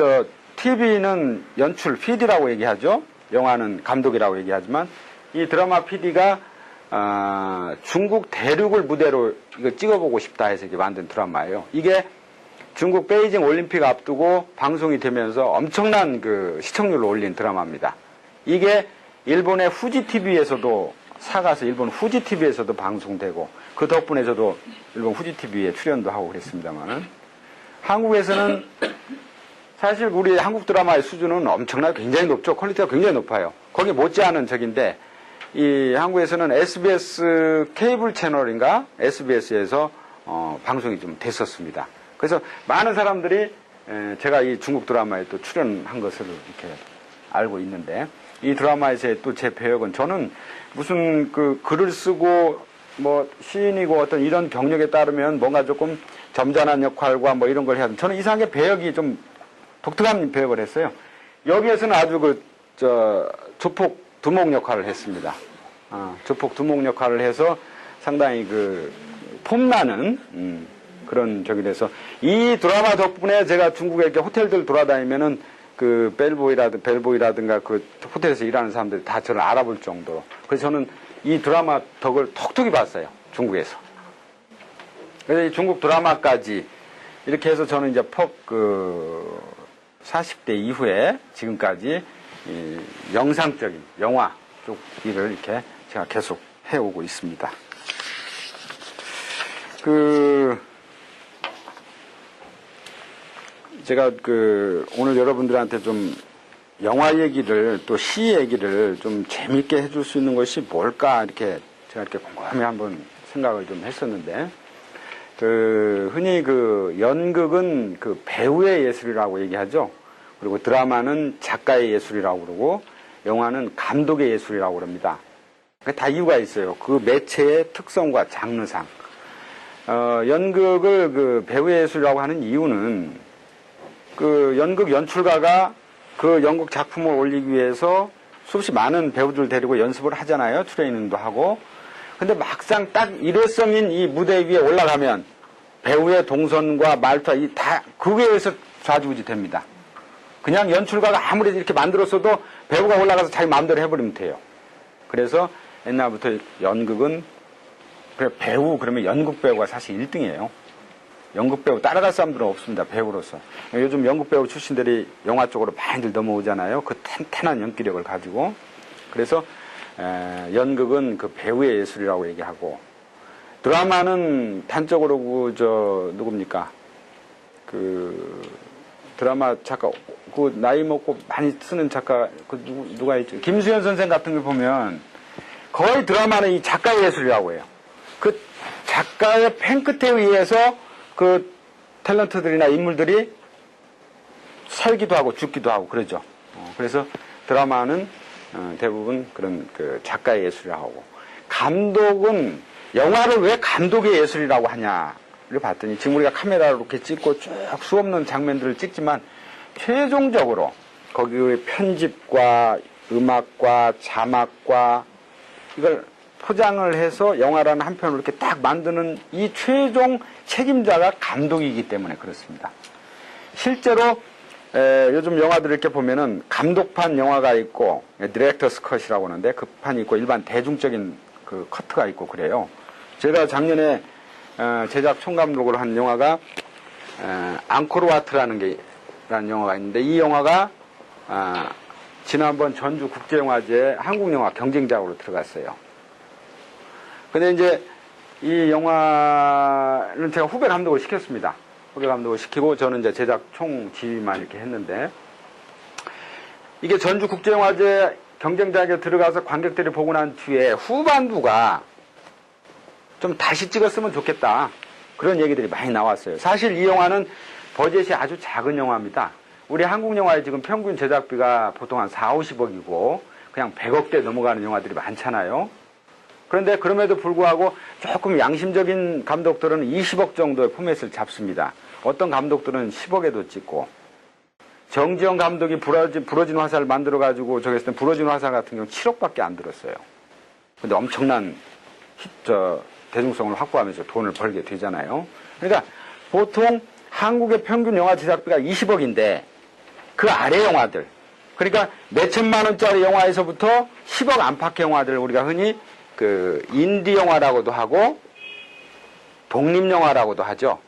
B: TV는 연출, PD라고 얘기하죠. 영화는 감독이라고 얘기하지만 이 드라마 PD가 중국 대륙을 무대로 이거 찍어보고 싶다 해서 이렇게 만든 드라마예요. 이게 중국 베이징 올림픽 앞두고 방송이 되면서 엄청난 시청률을 올린 드라마입니다. 이게 일본의 후지 TV에서도 사가서 일본 후지 TV에서도 방송되고 그 덕분에 저도 일본 후지 TV에 출연도 하고 그랬습니다만은 한국에서는 사실 우리 한국 드라마의 수준은 엄청나게 굉장히 높죠. 퀄리티가 굉장히 높아요. 거기 못지않은 적인데 이 한국에서는 SBS 케이블 채널인가 SBS에서 방송이 좀 됐었습니다. 그래서 많은 사람들이 제가 이 중국 드라마에 또 출연한 것을 이렇게 알고 있는데 이 드라마에서의 또 제 배역은 저는 무슨 글을 쓰고 뭐 시인이고 어떤 이런 경력에 따르면 뭔가 조금 점잖은 역할과 뭐 이런 걸 해야 돼. 저는 이상하게 배역이 좀 독특한 배역을 했어요. 여기에서는 아주 조폭 두목 역할을 했습니다. 조폭 두목 역할을 해서 상당히 폼나는 그런 적이 돼서 이 드라마 덕분에 제가 중국에 이렇게 호텔들 돌아다니면은 벨보이라든가 호텔에서 일하는 사람들이 다 저를 알아볼 정도로. 그래서 저는 이 드라마 덕을 톡톡히 봤어요. 중국에서. 그래서 이 중국 드라마까지 이렇게 해서 저는 이제 40대 이후에 지금까지 이 영상적인 영화 쪽 일을 이렇게 제가 계속 해오고 있습니다. 제가 오늘 여러분들한테 좀 영화 얘기를 또 시 얘기를 좀 재밌게 해줄 수 있는 것이 뭘까 이렇게 제가 이렇게 곰곰이 한번 생각을 좀 했었는데, 흔히 연극은 배우의 예술이라고 얘기하죠. 그리고 드라마는 작가의 예술이라고 그러고, 영화는 감독의 예술이라고 그럽니다. 다 이유가 있어요. 그 매체의 특성과 장르상. 연극을 배우의 예술이라고 하는 이유는 연극 연출가가 그 연극 작품을 올리기 위해서 수없이 많은 배우들 데리고 연습을 하잖아요. 트레이닝도 하고. 근데 막상 딱 일회성인 이 무대 위에 올라가면 배우의 동선과 말투와 다 그거에 의해서 좌지우지 됩니다. 그냥 연출가가 아무리 이렇게 만들었어도 배우가 올라가서 자기 마음대로 해버리면 돼요. 그래서 옛날부터 연극은 배우 그러면 연극 배우가 사실 1등이에요. 연극 배우 따라갈 사람들은 없습니다. 배우로서. 요즘 연극 배우 출신들이 영화 쪽으로 많이들 넘어오잖아요. 그 탄탄한 연기력을 가지고. 그래서 연극은 배우의 예술이라고 얘기하고, 드라마는 단적으로 누굽니까? 드라마 작가, 나이 먹고 많이 쓰는 작가, 누가 있죠? 김수현 선생 같은 걸 보면 거의 드라마는 이 작가의 예술이라고 해요. 그 작가의 펜 끝에 의해서 탤런트들이나 인물들이 살기도 하고 죽기도 하고 그러죠. 그래서 드라마는 대부분 그런 작가의 예술이라고 하고, 감독은 영화를 왜 감독의 예술이라고 하냐를 봤더니, 지금 우리가 카메라로 이렇게 찍고 쭉 수없는 장면들을 찍지만 최종적으로 거기의 편집과 음악과 자막과 이걸 포장을 해서 영화라는 한 편을 이렇게 딱 만드는 이 최종 책임자가 감독이기 때문에 그렇습니다. 실제로 요즘 영화들 이렇게 보면은 감독판 영화가 있고, 디렉터스 컷이라고 하는데 그 판이 있고, 일반 대중적인 커트가 있고 그래요. 제가 작년에 제작 총감독으로 한 영화가 앙코르와트라는 영화가 있는데, 이 영화가 지난번 전주 국제영화제 한국영화 경쟁작으로 들어갔어요. 근데 이제 이 영화는 제가 후배 감독을 시켰습니다. 후배 감독을 시키고 저는 이제 제작 총 지휘만 이렇게 했는데, 이게 전주 국제영화제 경쟁작에 들어가서 관객들이 보고 난 뒤에 후반부가 좀 다시 찍었으면 좋겠다, 그런 얘기들이 많이 나왔어요. 사실 이 영화는 버젯이 아주 작은 영화입니다. 우리 한국 영화의 지금 평균 제작비가 보통 한 4, 50억이고 그냥 100억대 넘어가는 영화들이 많잖아요. 그런데 그럼에도 불구하고 조금 양심적인 감독들은 20억 정도의 포맷을 잡습니다. 어떤 감독들은 10억에도 찍고, 정지영 감독이 부러진 화살 만들어가지고 저기 했을 때 부러진 화살 같은 경우는 7억밖에 안 들었어요. 근데 엄청난 대중성을 확보하면서 돈을 벌게 되잖아요. 그러니까 보통 한국의 평균 영화 제작비가 20억인데 그 아래 영화들, 그러니까 몇천만 원짜리 영화에서부터 10억 안팎의 영화들, 우리가 흔히 인디 영화라고도 하고 독립 영화라고도 하죠.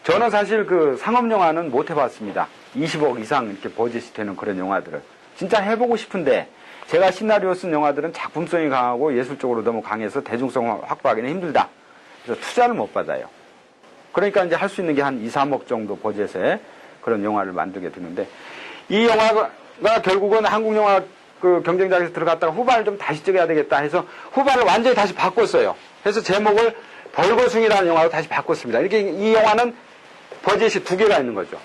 B: 저는 사실 상업 영화는 못 해봤습니다. 20억 이상 이렇게 버젯이 되는 그런 영화들을 진짜 해보고 싶은데, 제가 시나리오 쓴 영화들은 작품성이 강하고 예술적으로 너무 강해서 대중성을 확보하기는 힘들다. 그래서 투자를 못 받아요. 그러니까 이제 할 수 있는 게 한 2, 3억 정도 버젯에 그런 영화를 만들게 되는데, 이 영화가 결국은 한국 영화 경쟁작에서 들어갔다가 후반을 좀 다시 찍어야 되겠다 해서 후반을 완전히 다시 바꿨어요. 그래서 제목을 벌거숭이라는 영화로 다시 바꿨습니다. 이렇게 이 영화는 버젯이 2개가 있는 거죠.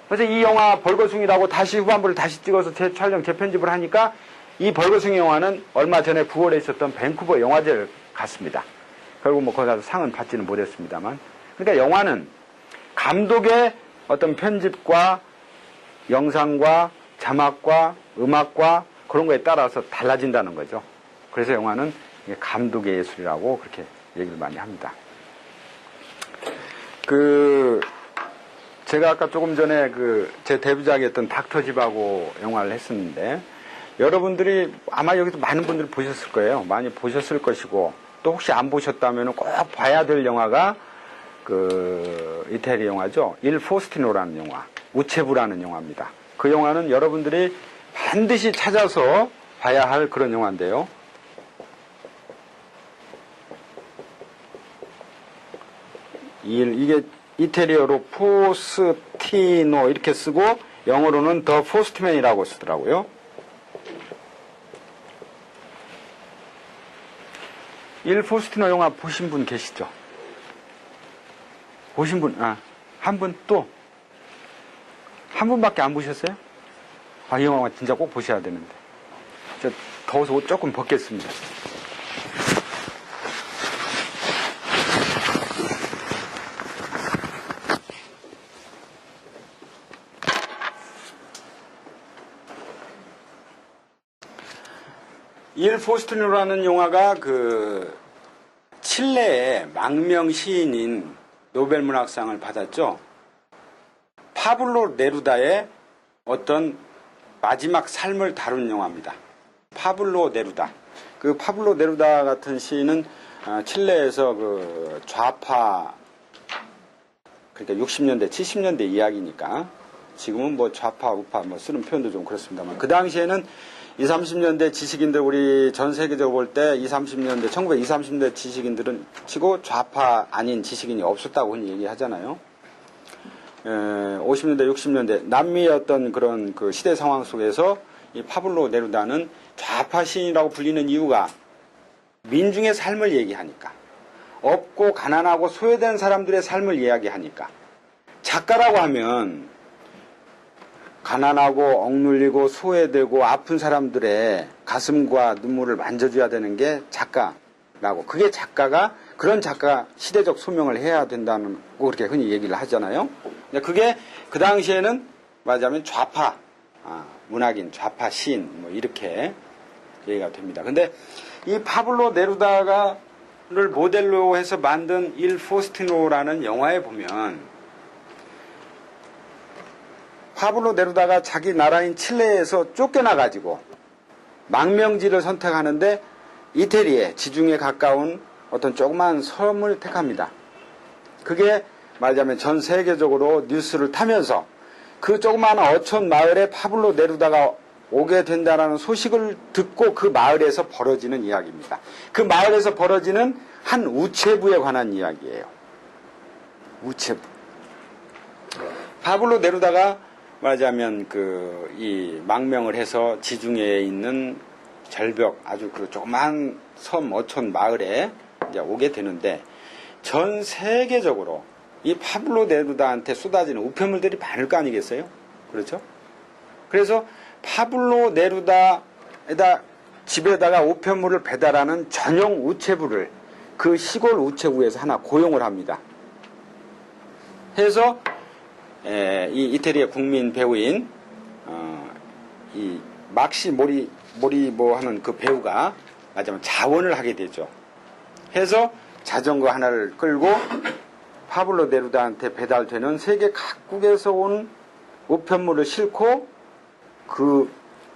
B: 그래서 이 영화 벌거숭이라고 다시 후반부를 다시 찍어서 재촬영, 재편집을 하니까 이 벌거숭이 영화는 얼마 전에 9월에 있었던 밴쿠버 영화제를 갔습니다. 결국 거기 가서 상은 받지는 못했습니다만. 그러니까 영화는 감독의 어떤 편집과 영상과 자막과 음악과 그런 거에 따라서 달라진다는 거죠. 그래서 영화는 감독의 예술이라고 그렇게 얘기를 많이 합니다. 제가 아까 조금 전에 제 데뷔작이었던 닥터집하고 영화를 했었는데, 여러분들이 아마 여기서 많은 분들이 보셨을 거예요. 많이 보셨을 것이고, 또 혹시 안 보셨다면 꼭 봐야 될 영화가 이태리 영화죠. 일 포스티노라는 영화, 우체부라는 영화입니다. 그 영화는 여러분들이 반드시 찾아서 봐야 할 그런 영화인데요. 이게 이태리어로 포스티노 이렇게 쓰고 영어로는 더 포스트맨이라고 쓰더라고요. 일 포스티노 영화 보신 분 계시죠? 보신 분, 한 분 또? 한 분밖에 안 보셨어요? 이 영화 진짜 꼭 보셔야 되는데. 저 더워서 옷 조금 벗겠습니다. 일 포스티노라는 영화가 칠레의 망명 시인인 노벨 문학상을 받았죠. 파블로 네루다의 어떤 마지막 삶을 다룬 영화입니다. 파블로 네루다. 그 파블로 네루다 같은 시인은 칠레에서 좌파, 그러니까 60년대, 70년대 이야기니까 지금은 뭐 좌파, 우파 뭐 쓰는 표현도 좀 그렇습니다만 그 당시에는 20, 30년대 지식인들 우리 전 세계적으로 볼 때 20, 30년대 1920, 30년대 지식인들은 치고 좌파 아닌 지식인이 없었다고 흔히 얘기하잖아요. 50년대, 60년대 남미의 어떤 그런 그 시대 상황 속에서 이 파블로 네루다는 좌파 시인이라고 불리는 이유가 민중의 삶을 얘기하니까, 없고 가난하고 소외된 사람들의 삶을 이야기하니까. 작가라고 하면 가난하고 억눌리고 소외되고 아픈 사람들의 가슴과 눈물을 만져줘야 되는 게 작가라고. 그게 작가가, 그런 작가 시대적 소명을 해야 된다는 거 그렇게 흔히 얘기를 하잖아요. 그게 그 당시에는 말하자면 좌파 문학인, 좌파 시인 뭐 이렇게 얘기가 됩니다. 근데 이 파블로 네루다를 모델로 해서 만든 일 포스티노라는 영화에 보면 파블로 네루다가 자기 나라인 칠레에서 쫓겨나가지고 망명지를 선택하는데 이태리의 지중해 가까운 어떤 조그만 섬을 택합니다. 그게 말하자면 전 세계적으로 뉴스를 타면서 그 조그마한 어촌 마을에 파블로 네루다가 오게 된다는 소식을 듣고 그 마을에서 벌어지는 이야기입니다. 그 마을에서 벌어지는 한 우체부에 관한 이야기예요. 우체부. 파블로 네루다가 말하자면 이 망명을 해서 지중해에 있는 절벽 아주 그 조그만 섬 어촌 마을에 이제 오게 되는데 전 세계적으로 이 파블로 네루다한테 쏟아지는 우편물들이 많을 거 아니겠어요? 그렇죠? 그래서 파블로 네루다에다 집에다가 우편물을 배달하는 전용 우체부를 그 시골 우체부에서 하나 고용을 합니다. 해서 이 이태리의 국민 배우인 이 막시 모리보 하는 그 배우가 말하자면 자원을 하게 되죠. 해서 자전거 하나를 끌고 파블로 네루다한테 배달되는 세계 각국에서 온 우편물을 싣고 그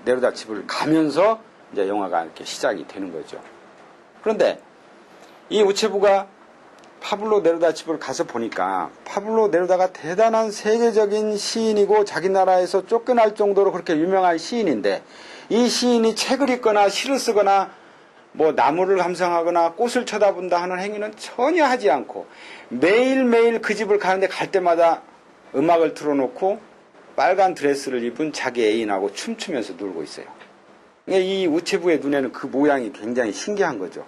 B: 네루다 집을 가면서 이제 영화가 이렇게 시작이 되는 거죠. 그런데 이 우체부가 파블로 네루다 집을 가서 보니까 파블로 네루다가 대단한 세계적인 시인이고 자기 나라에서 쫓겨날 정도로 그렇게 유명한 시인인데 이 시인이 책을 읽거나 시를 쓰거나 뭐 나무를 감상하거나 꽃을 쳐다본다 하는 행위는 전혀 하지 않고 매일매일 그 집을 가는데 갈 때마다 음악을 틀어놓고 빨간 드레스를 입은 자기 애인하고 춤추면서 놀고 있어요. 이 우체부의 눈에는 그 모양이 굉장히 신기한 거죠.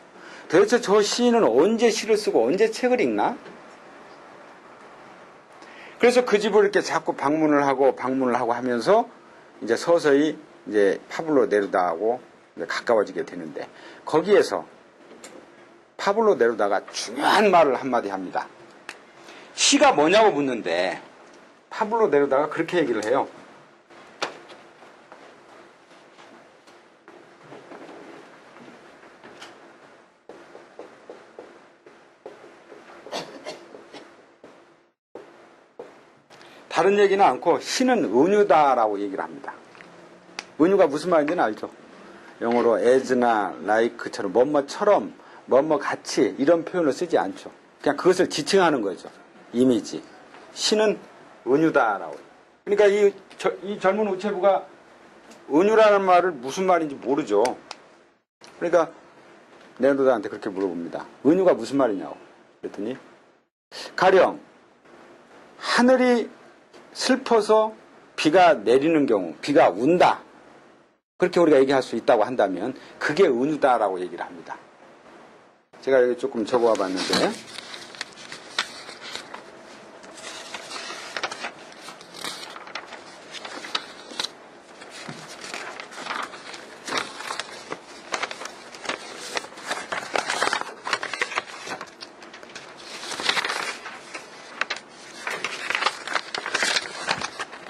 B: 도대체 저 시인은 언제 시를 쓰고 언제 책을 읽나? 그래서 그 집을 이렇게 자꾸 방문을 하고 하면서 이제 서서히 이제 파블로 네루다하고 가까워지게 되는데 거기에서 파블로 네루다가 중요한 말을 한마디 합니다. 시가 뭐냐고 묻는데 파블로 네루다가 그렇게 얘기를 해요. 다른 얘기는 않고 시는 은유다라고 얘기를 합니다. 은유가 무슨 말인지는 알죠? 영어로 as나 like처럼 뭐뭐처럼 뭐뭐 같이 이런 표현을 쓰지 않죠. 그냥 그것을 지칭하는 거죠. 이미지. 시는 은유다라고. 그러니까 이 젊은 우체부가 은유라는 말을 무슨 말인지 모르죠. 그러니까 네루다한테 그렇게 물어봅니다. 은유가 무슨 말이냐고. 그랬더니 가령 하늘이 슬퍼서 비가 내리는 경우, 비가 운다. 그렇게 우리가 얘기할 수 있다고 한다면 그게 은유다라고 얘기를 합니다. 제가 여기 조금 적어와 봤는데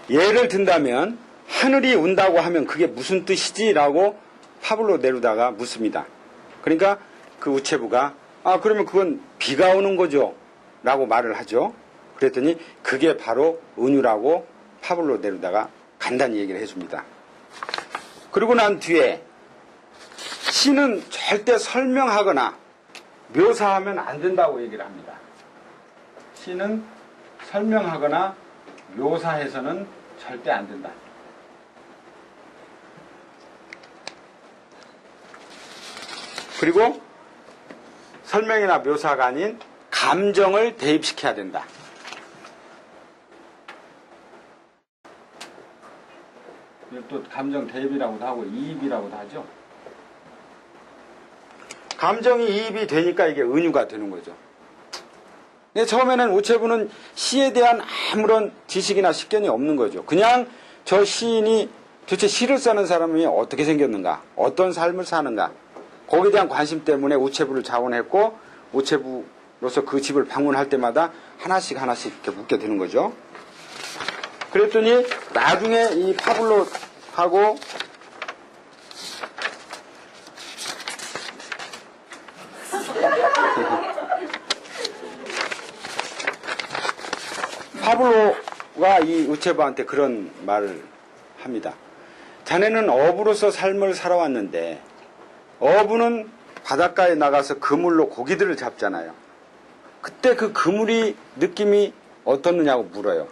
B: 예를 든다면 하늘이 운다고 하면 그게 무슨 뜻이지? 라고 파블로 네루다가 묻습니다. 그러니까 그 우체부가 그러면 그건 비가 오는 거죠? 라고 말을 하죠. 그랬더니 그게 바로 은유라고 파블로 네루다가 간단히 얘기를 해줍니다. 그러고 난 뒤에 시는 절대 설명하거나 묘사하면 안 된다고 얘기를 합니다. 시는 설명하거나 묘사해서는 절대 안 된다. 그리고 설명이나 묘사가 아닌 감정을 대입시켜야 된다. 또 감정 대입이라고도 하고 이입이라고도 하죠. 감정이 이입이 되니까 이게 은유가 되는 거죠. 근데 처음에는 우체부는 시에 대한 아무런 지식이나 식견이 없는 거죠. 그냥 저 시인이 도대체 시를 쓰는 사람이 어떻게 생겼는가, 어떤 삶을 사는가, 거기에 대한 관심 때문에 우체부를 자원했고 우체부로서 그 집을 방문할 때마다 하나씩 이렇게 묻게 되는 거죠. 그랬더니 나중에 이 파블로하고 파블로가 이 우체부한테 그런 말을 합니다. 자네는 어부로서 삶을 살아왔는데 어부는 바닷가에 나가서 그물로 고기들을 잡잖아요. 그때 그 그물이 느낌이 어떻느냐고 물어요.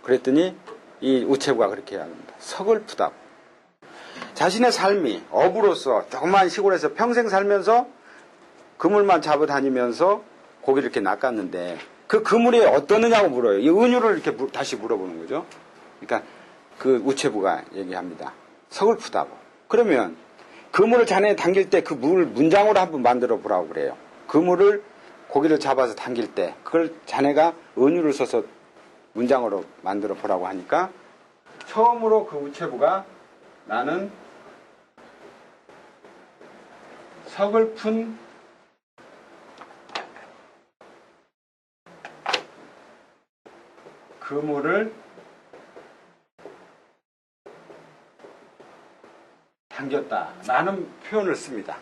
B: 그랬더니 이 우체부가 그렇게 합니다. 서글프다고. 자신의 삶이 어부로서 조그만 시골에서 평생 살면서 그물만 잡아 다니면서 고기를 이렇게 낚았는데 그 그물이 어떠느냐고 물어요. 이 은유를 이렇게 다시 물어보는 거죠. 그러니까 그 우체부가 얘기합니다. 서글프다고. 그러면 그물을 잔에 당길 때 그 문장으로 한번 만들어 보라고 그래요. 그물을 고기를 잡아서 당길 때 그걸 자네가 은유를 써서 문장으로 만들어 보라고 하니까 처음으로 그 우체부가 나는 서글픈 그물을 당겼다 라는 표현을 씁니다.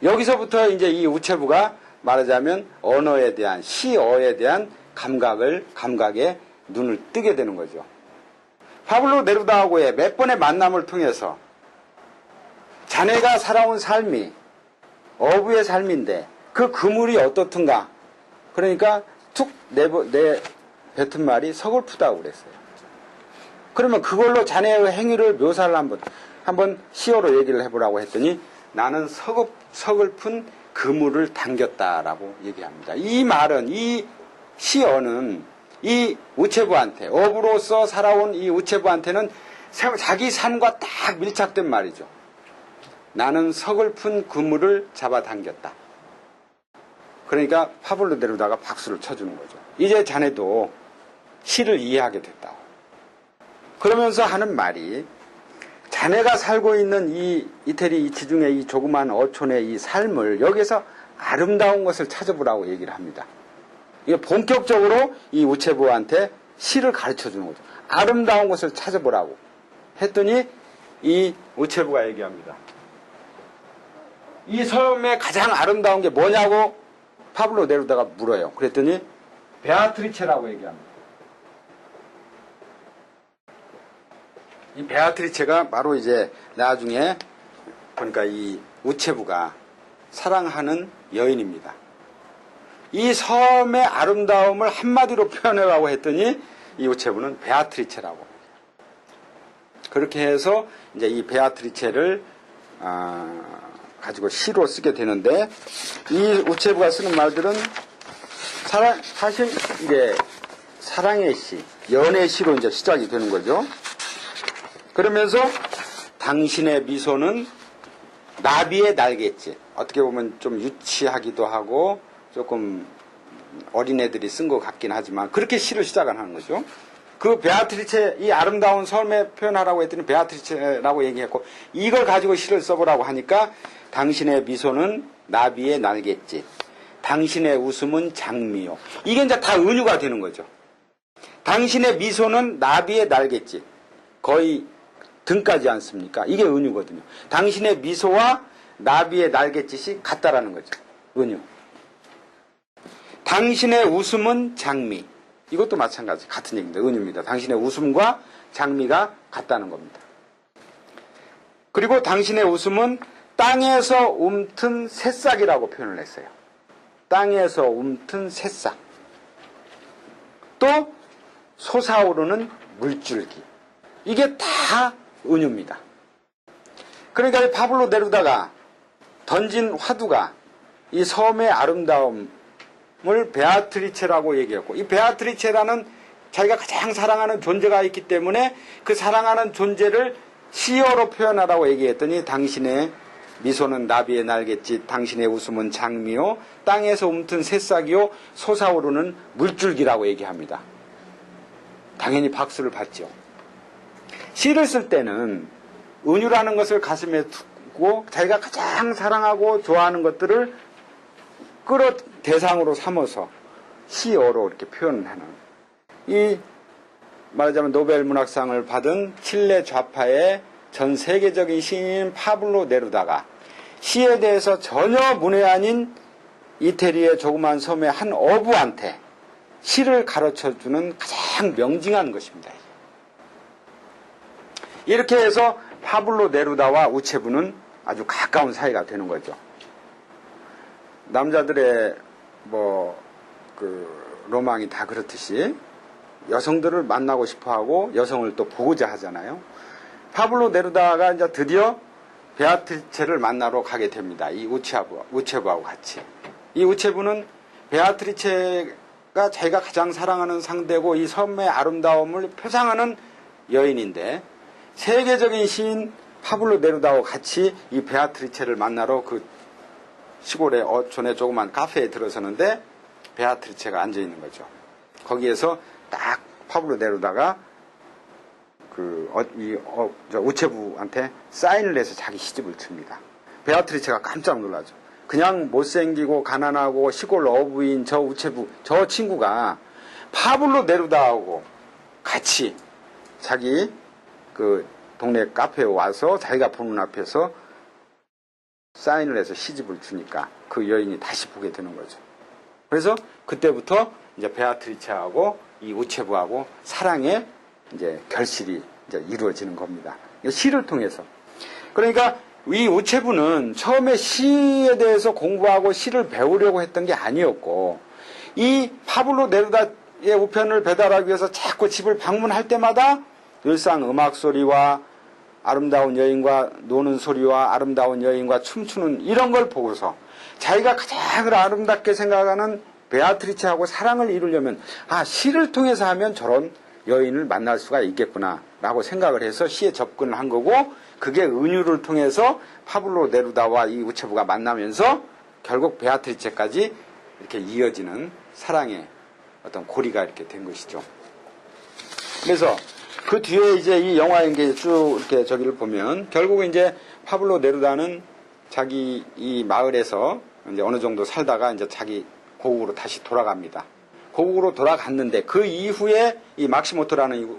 B: 여기서부터 이제 이 우체부가 말하자면 언어에 대한 시어에 대한 감각에 눈을 뜨게 되는 거죠. 파블로 네루다하고의 몇 번의 만남을 통해서 자네가 살아온 삶이 어부의 삶인데 그 그물이 어떻든가 그러니까 툭 뱉은 말이 서글프다고 그랬어요. 그러면 그걸로 자네의 행위를 묘사를 한번 시어로 얘기를 해보라고 했더니 나는 서글픈 그물을 당겼다라고 얘기합니다. 이 말은 이 시어는 이 우체부한테 어부로서 살아온 이 우체부한테는 자기 삶과 딱 밀착된 말이죠. 나는 서글픈 그물을 잡아당겼다. 그러니까 파블로 네루다가 박수를 쳐주는 거죠. 이제 자네도 시를 이해하게 됐다. 그러면서 하는 말이 자네가 살고 있는 이 이태리 이 지중해 이 조그만 어촌의 이 삶을 여기서 아름다운 것을 찾아보라고 얘기를 합니다. 이게 본격적으로 이 우체부한테 시를 가르쳐 주는 거죠. 아름다운 것을 찾아보라고 했더니 이 우체부가 얘기합니다. 이 섬의 가장 아름다운 게 뭐냐고 파블로 네루다가 물어요. 그랬더니 베아트리체라고 얘기합니다. 이 베아트리체가 바로 이제 나중에 보니까 이 우체부가 사랑하는 여인입니다. 이 섬의 아름다움을 한마디로 표현해라고 했더니 이 우체부는 베아트리체라고. 그렇게 해서 이제 이 베아트리체를 가지고 시로 쓰게 되는데 이 우체부가 쓰는 말들은 사실 이제 사랑의 시, 연애 시로 이제 시작이 되는 거죠. 그러면서 당신의 미소는 나비의 날갯짓. 어떻게 보면 좀 유치하기도 하고 조금 어린애들이 쓴 것 같긴 하지만 그렇게 시를 시작하는 거죠. 그 베아트리체, 이 아름다운 섬에 표현하라고 했더니 베아트리체라고 얘기했고, 이걸 가지고 시를 써보라고 하니까 당신의 미소는 나비의 날갯짓, 당신의 웃음은 장미요. 이게 이제 다 은유가 되는 거죠. 당신의 미소는 나비의 날갯짓, 거의 등까지 않습니까? 이게 은유거든요. 당신의 미소와 나비의 날갯짓이 같다라는 거죠. 은유. 당신의 웃음은 장미. 이것도 마찬가지. 같은 얘기입니다. 은유입니다. 당신의 웃음과 장미가 같다는 겁니다. 그리고 당신의 웃음은 땅에서 움튼 새싹이라고 표현을 했어요. 땅에서 움튼 새싹. 또 솟아오르는 물줄기. 이게 다 은유입니다. 그러니까 이 파블로 네루다가 던진 화두가 이 섬의 아름다움을 베아트리체라고 얘기했고, 이 베아트리체라는 자기가 가장 사랑하는 존재가 있기 때문에 그 사랑하는 존재를 시어로 표현하라고 얘기했더니 당신의 미소는 나비의 날갯짓, 당신의 웃음은 장미요, 땅에서 움튼 새싹이요, 솟아오르는 물줄기라고 얘기합니다. 당연히 박수를 받죠. 시를 쓸 때는 은유라는 것을 가슴에 두고 자기가 가장 사랑하고 좋아하는 것들을 끌어 대상으로 삼아서 시어로 이렇게 표현하는, 이 말하자면 노벨 문학상을 받은 칠레 좌파의 전 세계적인 시인인 파블로 네루다가 시에 대해서 전혀 문외한인 이태리의 조그만 섬의 한 어부한테 시를 가르쳐주는 가장 명징한 것입니다. 이렇게 해서 파블로 네루다와 우체부는 아주 가까운 사이가 되는 거죠. 남자들의 로망이 다 그렇듯이 여성들을 만나고 싶어하고 여성을 또 보고자 하잖아요. 파블로 네루다가 이제 드디어 베아트리체를 만나러 가게 됩니다. 이 우체부하고 같이. 이 우체부는 베아트리체가 자기가 가장 사랑하는 상대고 이 섬의 아름다움을 표상하는 여인인데, 세계적인 시인 파블로 네루다와 같이 이 베아트리체를 만나러 그 시골의 어촌의 조그만 카페에 들어서는데 베아트리체가 앉아 있는 거죠. 거기에서 딱 파블로 네루다가 우체부한테 사인을 해서 자기 시집을 줍니다. 베아트리체가 깜짝 놀라죠. 그냥 못생기고 가난하고 시골 어부인 저 우체부, 저 친구가 파블로 네루다하고 같이 자기 그 동네 카페에 와서 자기가 보는 앞에서 사인을 해서 시집을 주니까 그 여인이 다시 보게 되는 거죠. 그래서 그때부터 이제 베아트리체하고 이 우체부하고 사랑의 이제 결실이 이제 이루어지는 겁니다. 시를 통해서. 그러니까 이 우체부는 처음에 시에 대해서 공부하고 시를 배우려고 했던 게 아니었고, 이 파블로 네루다의 우편을 배달하기 위해서 자꾸 집을 방문할 때마다 늘상 음악 소리와 아름다운 여인과 노는 소리와 아름다운 여인과 춤추는 이런 걸 보고서 자기가 가장 아름답게 생각하는 베아트리체하고 사랑을 이루려면 시를 통해서 하면 저런 여인을 만날 수가 있겠구나 라고 생각을 해서 시에 접근을 한 거고, 그게 은유를 통해서 파블로 네루다와 이 우체부가 만나면서 결국 베아트리체까지 이렇게 이어지는 사랑의 어떤 고리가 이렇게 된 것이죠. 그래서 그 뒤에 이제 이 영화에 이제 쭉 이렇게 저기를 보면 결국 이제 파블로 네루다는 자기 이 마을에서 이제 어느 정도 살다가 이제 자기 고국으로 다시 돌아갑니다. 고국으로 돌아갔는데 그 이후에 이 막시모토라는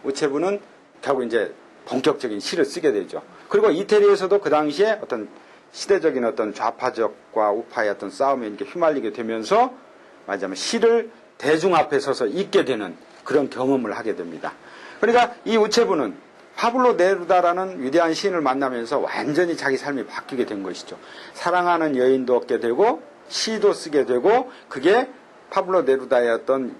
B: 우체부는 결국 이제 본격적인 시를 쓰게 되죠. 그리고 이태리에서도 그 당시에 어떤 시대적인 어떤 좌파적과 우파의 어떤 싸움에 이렇게 휘말리게 되면서 말하자면 시를 대중 앞에 서서 읽게 되는 그런 경험을 하게 됩니다. 그러니까 이 우체부는 파블로 네루다라는 위대한 시인을 만나면서 완전히 자기 삶이 바뀌게 된 것이죠. 사랑하는 여인도 얻게 되고 시도 쓰게 되고, 그게 파블로 네루다의 어떤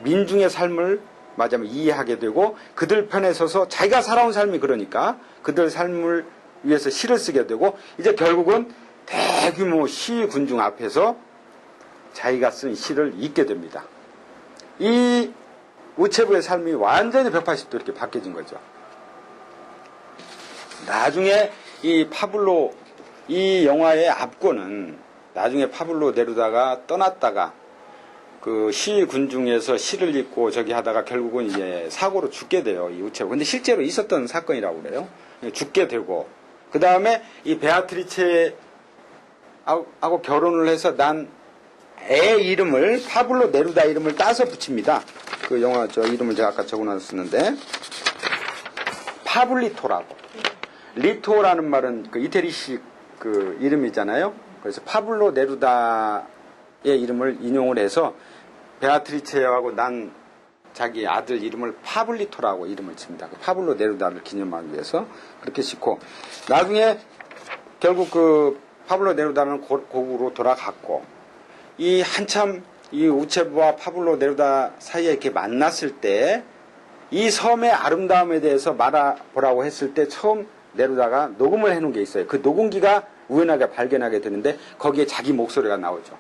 B: 민중의 삶을 말하자면 이해하게 되고, 그들 편에 서서 자기가 살아온 삶이 그러니까 그들 삶을 위해서 시를 쓰게 되고, 이제 결국은 대규모 시군중 앞에서 자기가 쓴 시를 읽게 됩니다. 이 우체부의 삶이 완전히 180도 이렇게 바뀌어진 거죠. 나중에 이 파블로, 이 영화의 앞권은 나중에 파블로 네루다가 떠났다가 그 시군중에서 시를 읽고 저기 하다가 결국은 이제 사고로 죽게 돼요. 이 우체부. 근데 실제로 있었던 사건이라고 그래요. 죽게 되고, 그 다음에 이 베아트리체하고 결혼을 해서 난 애 이름을, 파블로 네루다 이름을 따서 붙입니다. 그 영화 저 이름을 제가 아까 적어놨었는데, 파블리토라고. 리토라는 말은 그 이태리식 그 이름이잖아요. 그래서 파블로 네루다의 이름을 인용을 해서 베아트리체하고 난 자기 아들 이름을 파블리토라고 이름을 칩니다. 그 파블로 네루다를 기념하기 위해서 그렇게 짓고, 나중에 결국 그 파블로 네루다는 고국으로 돌아갔고, 이 한참 이 우체부와 파블로 네루다 사이에 이렇게 만났을 때 이 섬의 아름다움에 대해서 말해보라고 했을 때 처음 네루다가 녹음을 해놓은 게 있어요. 그 녹음기가 우연하게 발견하게 되는데 거기에 자기 목소리가 나오죠.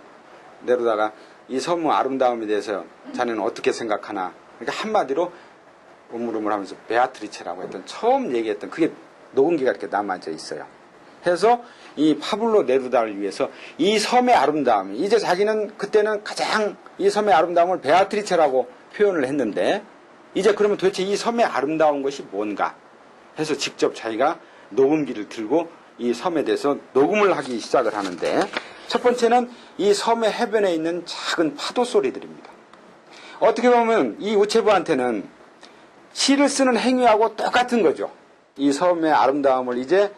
B: 네루다가 이 섬의 아름다움에 대해서 자네는 어떻게 생각하나. 그러니까 한마디로 우물우물하면서 베아트리체라고 했던 처음 얘기했던 그게 녹음기가 이렇게 남아져 있어요. 해서 이 파블로 네루다를 위해서 이 섬의 아름다움, 이제 자기는 그때는 가장 이 섬의 아름다움을 베아트리체라고 표현을 했는데, 이제 그러면 도대체 이 섬의 아름다운 것이 뭔가 해서 직접 자기가 녹음기를 들고 이 섬에 대해서 녹음을 하기 시작을 하는데, 첫 번째는 이 섬의 해변에 있는 작은 파도 소리들입니다. 어떻게 보면 이 우체부한테는 시를 쓰는 행위하고 똑같은 거죠. 이 섬의 아름다움을 이제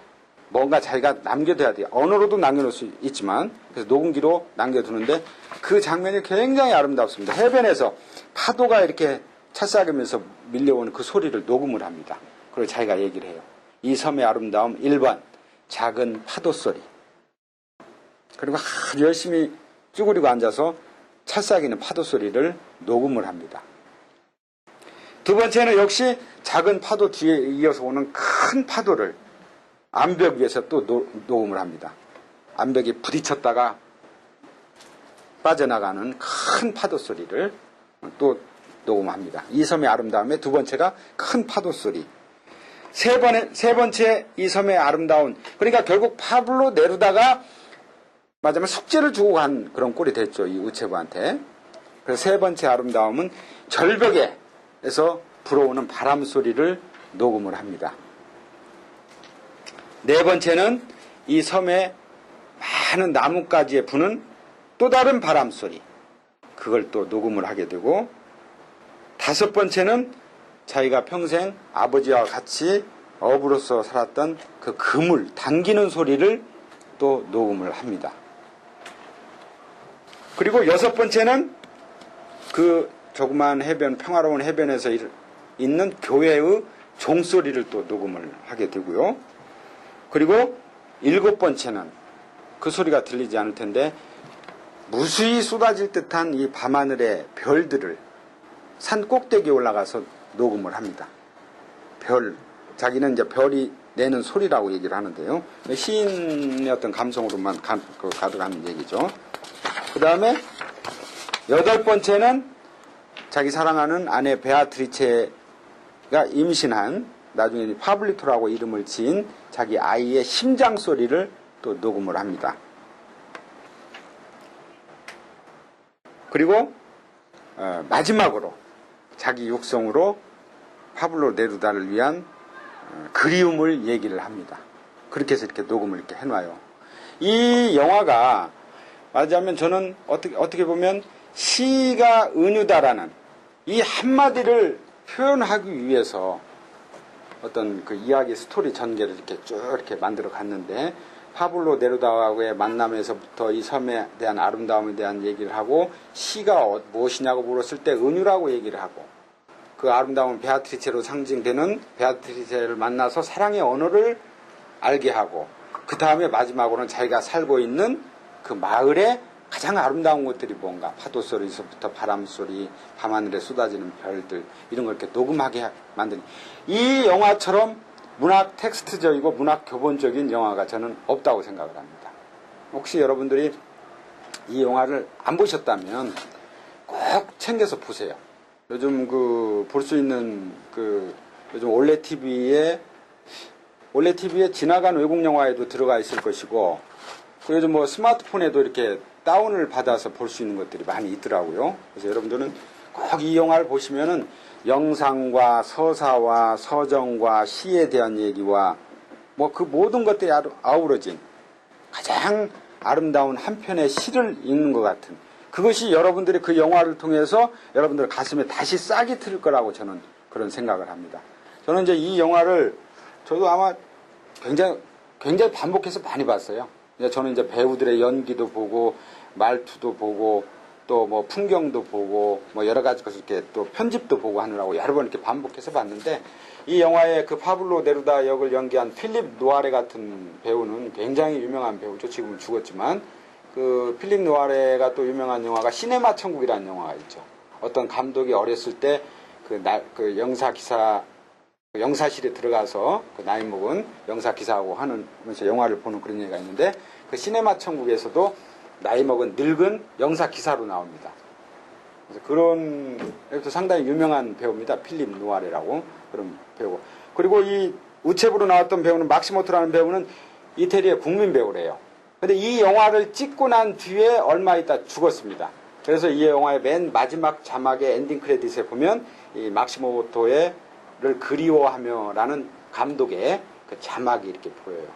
B: 뭔가 자기가 남겨둬야 돼요. 언어로도 남겨놓을 수 있지만, 그래서 녹음기로 남겨두는데 그 장면이 굉장히 아름답습니다. 해변에서 파도가 이렇게 찰싹이면서 밀려오는 그 소리를 녹음을 합니다. 그리고 자기가 얘기를 해요. 이 섬의 아름다움 1번, 작은 파도 소리. 그리고 아주 열심히 쭈그리고 앉아서 찰싹이는 파도 소리를 녹음을 합니다. 두 번째는 역시 작은 파도 뒤에 이어서 오는 큰 파도를 암벽 위에서 또 녹음을 합니다. 암벽이 부딪혔다가 빠져나가는 큰 파도 소리를 또 녹음합니다. 이 섬의 아름다움의 두 번째가 큰 파도 소리. 세 번째 이 섬의 아름다운, 그러니까 결국 파블로 네루다가 맞으면 숙제를 주고 간 그런 꼴이 됐죠. 이 우체부한테. 그래서 세 번째 아름다움은 절벽에서 불어오는 바람 소리를 녹음을 합니다. 네 번째는 이 섬의 많은 나뭇가지에 부는 또 다른 바람 소리. 그걸 또 녹음을 하게 되고, 다섯 번째는 자기가 평생 아버지와 같이 어부로서 살았던 그 그물 당기는 소리를 또 녹음을 합니다. 그리고 여섯 번째는 그 조그마한 해변, 평화로운 해변에서 있는 교회의 종소리를 또 녹음을 하게 되고요. 그리고 일곱 번째는 그 소리가 들리지 않을 텐데 무수히 쏟아질 듯한 이 밤하늘의 별들을 산 꼭대기에 올라가서 녹음을 합니다. 자기는 이제 별이 내는 소리라고 얘기를 하는데요. 시인의 어떤 감성으로만 가득한 얘기죠. 그 다음에 여덟 번째는 자기 사랑하는 아내 베아트리체가 임신한, 나중에 파블리토라고 이름을 지은 자기 아이의 심장 소리를 또 녹음을 합니다. 그리고 마지막으로 자기 육성으로 파블로 네루다를 위한 그리움을 얘기를 합니다. 그렇게 해서 이렇게 녹음을 이렇게 해놔요. 이 영화가 말하자면 저는 어떻게 보면 시가 은유다라는 이 한마디를 표현하기 위해서 어떤 그 이야기 스토리 전개를 이렇게 쭉 이렇게 만들어 갔는데, 파블로 네루다와의 만남에서부터 이 섬에 대한 아름다움에 대한 얘기를 하고, 시가 무엇이냐고 물었을 때 은유라고 얘기를 하고, 그 아름다움은 베아트리체로 상징되는 베아트리체를 만나서 사랑의 언어를 알게 하고, 그 다음에 마지막으로는 자기가 살고 있는 그 마을의 가장 아름다운 것들이 뭔가, 파도 소리에서부터 바람 소리, 밤하늘에 쏟아지는 별들, 이런 걸 이렇게 녹음하게 만드는, 이 영화처럼 문학 텍스트적이고 문학 교본적인 영화가 저는 없다고 생각을 합니다. 혹시 여러분들이 이 영화를 안 보셨다면 꼭 챙겨서 보세요. 요즘 볼 수 있는 요즘 올레 TV에 지나간 외국 영화에도 들어가 있을 것이고, 그 요즘 뭐 스마트폰에도 이렇게 다운을 받아서 볼 수 있는 것들이 많이 있더라고요. 그래서 여러분들은 꼭 이 영화를 보시면은 영상과 서사와 서정과 시에 대한 얘기와 뭐 그 모든 것들이 아우러진 가장 아름다운 한 편의 시를 읽는 것 같은, 그것이 여러분들이 그 영화를 통해서 여러분들 가슴에 다시 싹이 틀 거라고 저는 그런 생각을 합니다. 저는 이제 이 영화를 저도 아마 굉장히 반복해서 많이 봤어요. 저는 이제 배우들의 연기도 보고 말투도 보고 또 뭐 풍경도 보고 뭐 여러 가지 것을 이렇게 또 편집도 보고 하느라고 여러 번 이렇게 반복해서 봤는데, 이 영화의 그 파블로 네루다 역을 연기한 필립 노아레 같은 배우는 굉장히 유명한 배우죠. 지금은 죽었지만 그 필립 노아레가 또 유명한 영화가 시네마 천국이라는 영화가 있죠. 어떤 감독이 어렸을 때 그 영사실에 들어가서 그 나이 먹은 영사 기사하고 하면서 영화를 보는 그런 얘기가 있는데, 그 시네마 천국에서도 나이 먹은 늙은 영사 기사로 나옵니다. 그래서 그런 상당히 유명한 배우입니다. 필립 노아레라고 그런 배우. 그리고 이 우체부로 나왔던 배우는 막시모토라는 배우는 이태리의 국민 배우래요. 근데 이 영화를 찍고 난 뒤에 얼마 있다 죽었습니다. 그래서 이 영화의 맨 마지막 자막의 엔딩 크레딧에 보면 이 막시모토를 그리워하며라는 감독의 그 자막이 이렇게 보여요.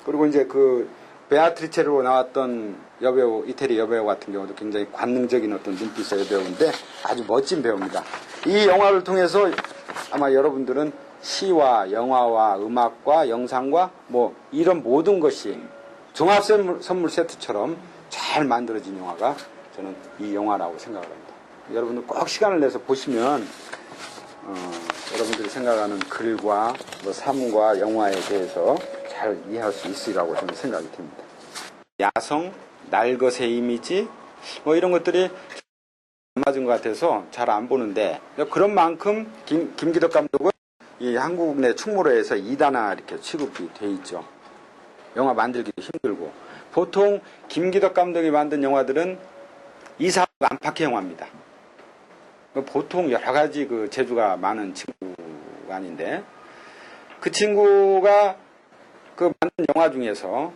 B: 그리고 이제 그 베아트리체로 나왔던 여배우, 이태리 여배우 같은 경우도 굉장히 관능적인 어떤 눈빛의 여배우인데 아주 멋진 배우입니다. 이 영화를 통해서 아마 여러분들은 시와 영화와 음악과 영상과 뭐 이런 모든 것이 종합 선물 세트처럼 잘 만들어진 영화가 저는 이 영화라고 생각을 합니다. 여러분들 꼭 시간을 내서 보시면 여러분들이 생각하는 글과 뭐 삶과 영화에 대해서 잘 이해할 수 있으리라고 저는 생각이 듭니다. 야성, 날것의 이미지 뭐 이런 것들이 안 맞은 것 같아서 잘 안 보는데, 그런 만큼 김기덕 감독은 이 한국 내 충무로에서 2단아 이렇게 취급이 돼 있죠. 영화 만들기도 힘들고, 보통 김기덕 감독이 만든 영화들은 이사옥 안팎의 영화입니다. 보통 여러 가지 그 재주가 많은 친구가 아닌데, 그 친구가 그 만든 영화 중에서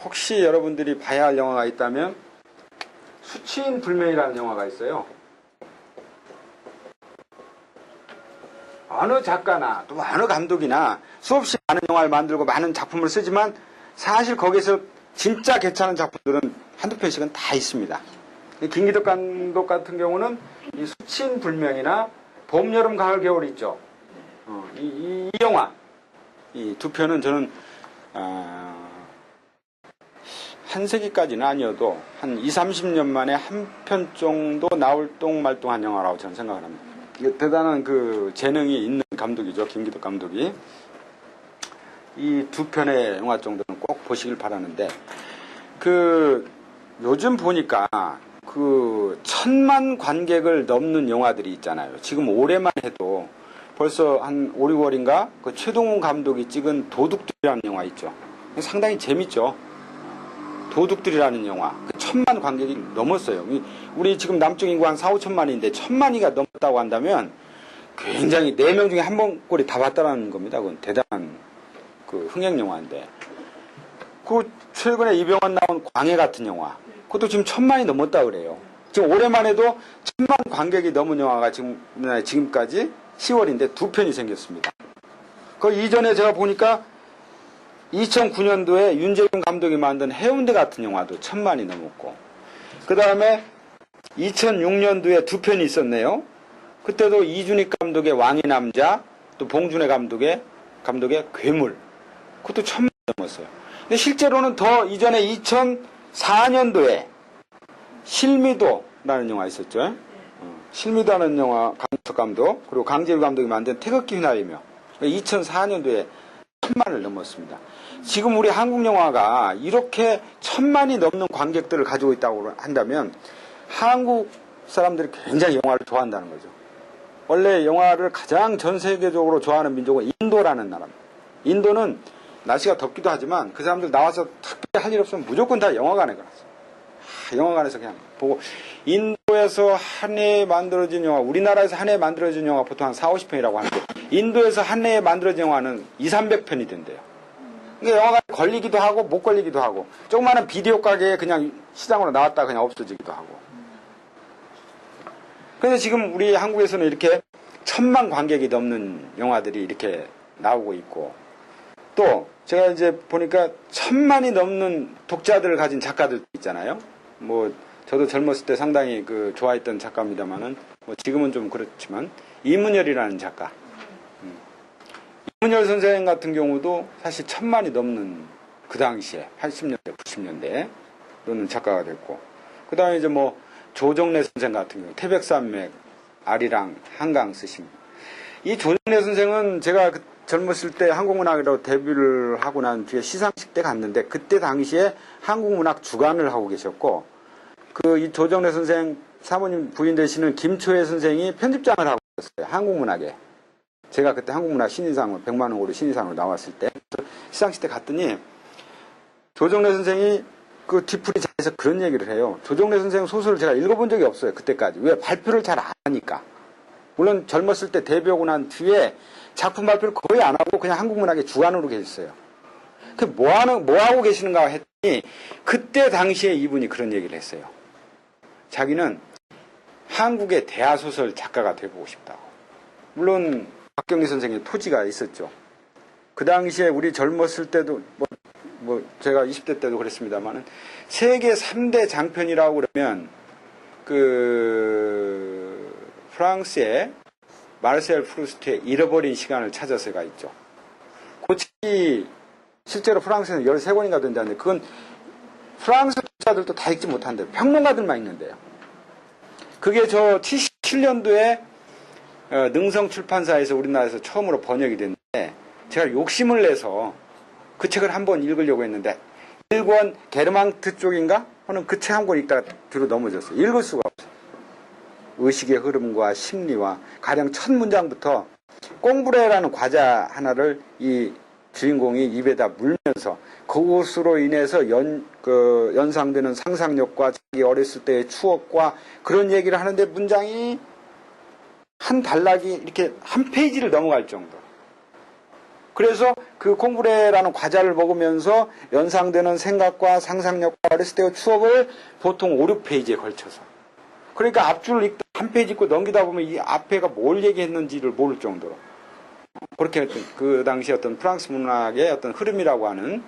B: 혹시 여러분들이 봐야 할 영화가 있다면 수치인 불명이라는 영화가 있어요. 어느 작가나 또 어느 감독이나 수없이 많은 영화를 만들고 많은 작품을 쓰지만 사실 거기서 진짜 괜찮은 작품들은 한두 편씩은 다 있습니다. 김기덕 감독 같은 경우는 이 수치인 불명이나 봄, 여름, 가을, 겨울 있죠. 이 영화 이 두 편은 저는 한 세기까지는 아니어도 한 20, 30년 만에 한 편 정도 나올 똥말똥한 영화라고 저는 생각을 합니다. 이게 대단한 그 재능이 있는 감독이죠. 김기덕 감독이. 이 두 편의 영화 정도는 꼭 보시길 바라는데, 요즘 보니까 1,000만 관객을 넘는 영화들이 있잖아요. 지금 올해만 해도 벌써 한 5, 6월인가 그 최동훈 감독이 찍은 도둑들이라는 영화 있죠. 상당히 재밌죠. 도둑들이라는 영화. 1,000만 관객이 넘었어요. 우리 지금 남쪽 인구 한 4, 5천만인데 1,000만이가 넘었다고 한다면 굉장히 4명 중에 한 번 꼴이 다 봤다는 겁니다. 그건 대단한 그 흥행 영화인데. 최근에 이병헌 나온 광해 같은 영화. 그것도 지금 1,000만이 넘었다 그래요. 지금 올해만 해도 1,000만 관객이 넘은 영화가 지금까지 10월인데 2편이 생겼습니다. 그 이전에 제가 보니까 2009년도에 윤재균 감독이 만든 해운대 같은 영화도 1,000만이 넘었고, 그 다음에 2006년도에 2편이 있었네요. 그때도 이준익 감독의 왕의 남자, 또 봉준호 감독의 괴물, 그것도 1,000만이 넘었어요. 근데 실제로는 더 이전에 2004년도에 실미도라는 영화 있었죠. 실미도라는 영화 강철 감독, 그리고 강재규 감독이 만든 태극기 휘날리며 2004년도에 1,000만을 넘었습니다. 지금 우리 한국 영화가 이렇게 1,000만이 넘는 관객들을 가지고 있다고 한다면 한국 사람들이 굉장히 영화를 좋아한다는 거죠. 원래 영화를 가장 전 세계적으로 좋아하는 민족은 인도라는 나라입니다. 인도는 날씨가 덥기도 하지만 그 사람들 나와서 특별히 할 일 없으면 무조건 다 영화관에 가서 영화관에서 그냥 보고, 인도에서 한 해에 만들어진 영화, 우리나라에서 한 해에 만들어진 영화 보통 한 4, 50편이라고 하는데, 인도에서 한 해에 만들어진 영화는 2, 300편이 된대요. 그러니까 영화가 걸리기도 하고 못 걸리기도 하고, 조그마한 비디오 가게에 그냥 시장으로 나왔다가 그냥 없어지기도 하고. 그래서 지금 우리 한국에서는 이렇게 1000만 관객이 넘는 영화들이 이렇게 나오고 있고, 또 제가 이제 보니까 1000만이 넘는 독자들을 가진 작가들도 있잖아요. 뭐 저도 젊었을 때 상당히 그 좋아했던 작가입니다만은, 뭐 지금은 좀 그렇지만, 이문열이라는 작가. 이문열 선생 같은 경우도 사실 1000만이 넘는, 그 당시에 80년대, 90년대에 넘는 작가가 됐고, 그 다음에 이제 뭐 조정래 선생 같은 경우 태백산맥, 아리랑, 한강 쓰신. 이 조정래 선생은 제가 젊었을 때 한국문학으로 데뷔를 하고 난 뒤에 시상식 때 갔는데, 그때 당시에 한국문학 주간을 하고 계셨고, 그 이 조정래 선생 사모님 부인 되시는 김초혜 선생이 편집장을 하고 있었어요, 한국문학에. 제가 그때 한국문학 신인상으로 100만 원으로 신인상으로 나왔을 때 시상식 때 갔더니, 조정래 선생이 그 뒤풀이 자리에서 그런 얘기를 해요. 조정래 선생 소설을 제가 읽어본 적이 없어요, 그때까지. 왜? 발표를 잘 안 하니까. 물론 젊었을 때 데뷔하고 난 뒤에 작품 발표를 거의 안 하고 그냥 한국문학의 주관으로 계셨어요. 그 뭐 하고 계시는가 했더니, 그때 당시에 이분이 그런 얘기를 했어요. 자기는 한국의 대하소설 작가가 되고 싶다고. 물론 박경리 선생의 토지가 있었죠. 그 당시에 우리 젊었을 때도 뭐 제가 20대 때도 그랬습니다만은, 세계 3대 장편이라고 그러면 그 프랑스의 마르셀 프루스트의 잃어버린 시간을 찾아서가 있죠. 그 책이 실제로 프랑스에는 13권인가 된다는데, 그건 프랑스 독자들도 다 읽지 못한대요. 평론가들만 읽는데요. 그게 저 77년도에 능성 출판사에서 우리나라에서 처음으로 번역이 됐는데, 제가 욕심을 내서 그 책을 한번 읽으려고 했는데, 1권 게르망트 쪽인가 하는 그 책 한 권 읽다가 뒤로 넘어졌어요. 읽을 수가 없어요. 의식의 흐름과 심리와, 가령 첫 문장부터 꽁브레라는 과자 하나를 이 주인공이 입에다 물면서 그것으로 인해서 연상되는 상상력과 자기 어렸을 때의 추억과 그런 얘기를 하는데, 문장이 한 단락이 이렇게 한 페이지를 넘어갈 정도. 그래서 그 콩브레라는 과자를 먹으면서 연상되는 생각과 상상력과 어렸을 때의 추억을 보통 5, 6페이지에 걸쳐서. 그러니까 앞줄을 읽다 한 페이지 읽고 넘기다 보면 이 앞에가 뭘 얘기했는지를 모를 정도로. 그렇게 했던, 그 당시 어떤 프랑스 문학의 어떤 흐름이라고 하는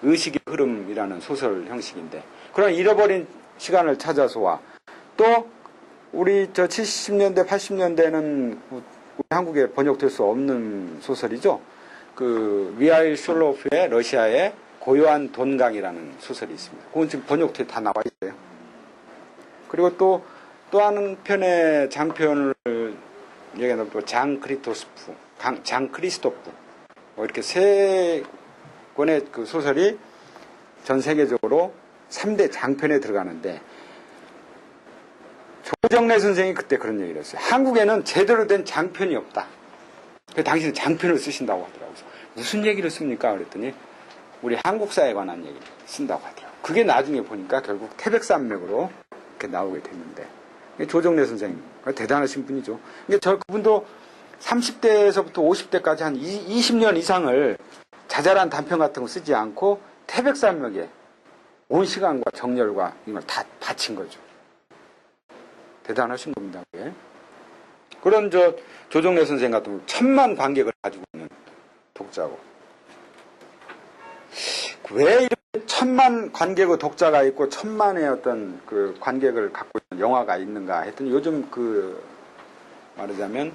B: 의식의 흐름이라는 소설 형식인데, 그런 잃어버린 시간을 찾아서와, 또 우리 저 70년대, 80년대는 우리 한국에 번역될 수 없는 소설이죠. 그 미하일 숄로프의 러시아의 고요한 돈강이라는 소설이 있습니다. 그건 지금 번역돼 다 나와 있어요. 그리고 또 한 편의 장편을 얘기하면 또 장 크리스토프 뭐 이렇게 3권의 그 소설이 전 세계적으로 3대 장편에 들어가는데, 조정래 선생이 그때 그런 얘기를 했어요. 한국에는 제대로 된 장편이 없다. 그래서 당신은 장편을 쓰신다고 하더라고요. 무슨 얘기를 씁니까? 그랬더니 우리 한국사에 관한 얘기를 쓴다고 하더라고요. 그게 나중에 보니까 결국 태백산맥으로 이렇게 나오게 됐는데, 조정래 선생님 대단하신 분이죠. 그분도 30대에서부터 50대까지 한 20년 이상을 자잘한 단편 같은 거 쓰지 않고 태백산맥에 온 시간과 정열과 이걸 다 바친 거죠. 대단하신 겁니다. 그게. 그런 조정래 선생 같은 경우 1000만 관객을 가지고 있는 독자고, 왜 이렇게 1000만 관객의 독자가 있고 1000만의 어떤 그 관객을 갖고 있는 영화가 있는가 했더니, 요즘 말하자면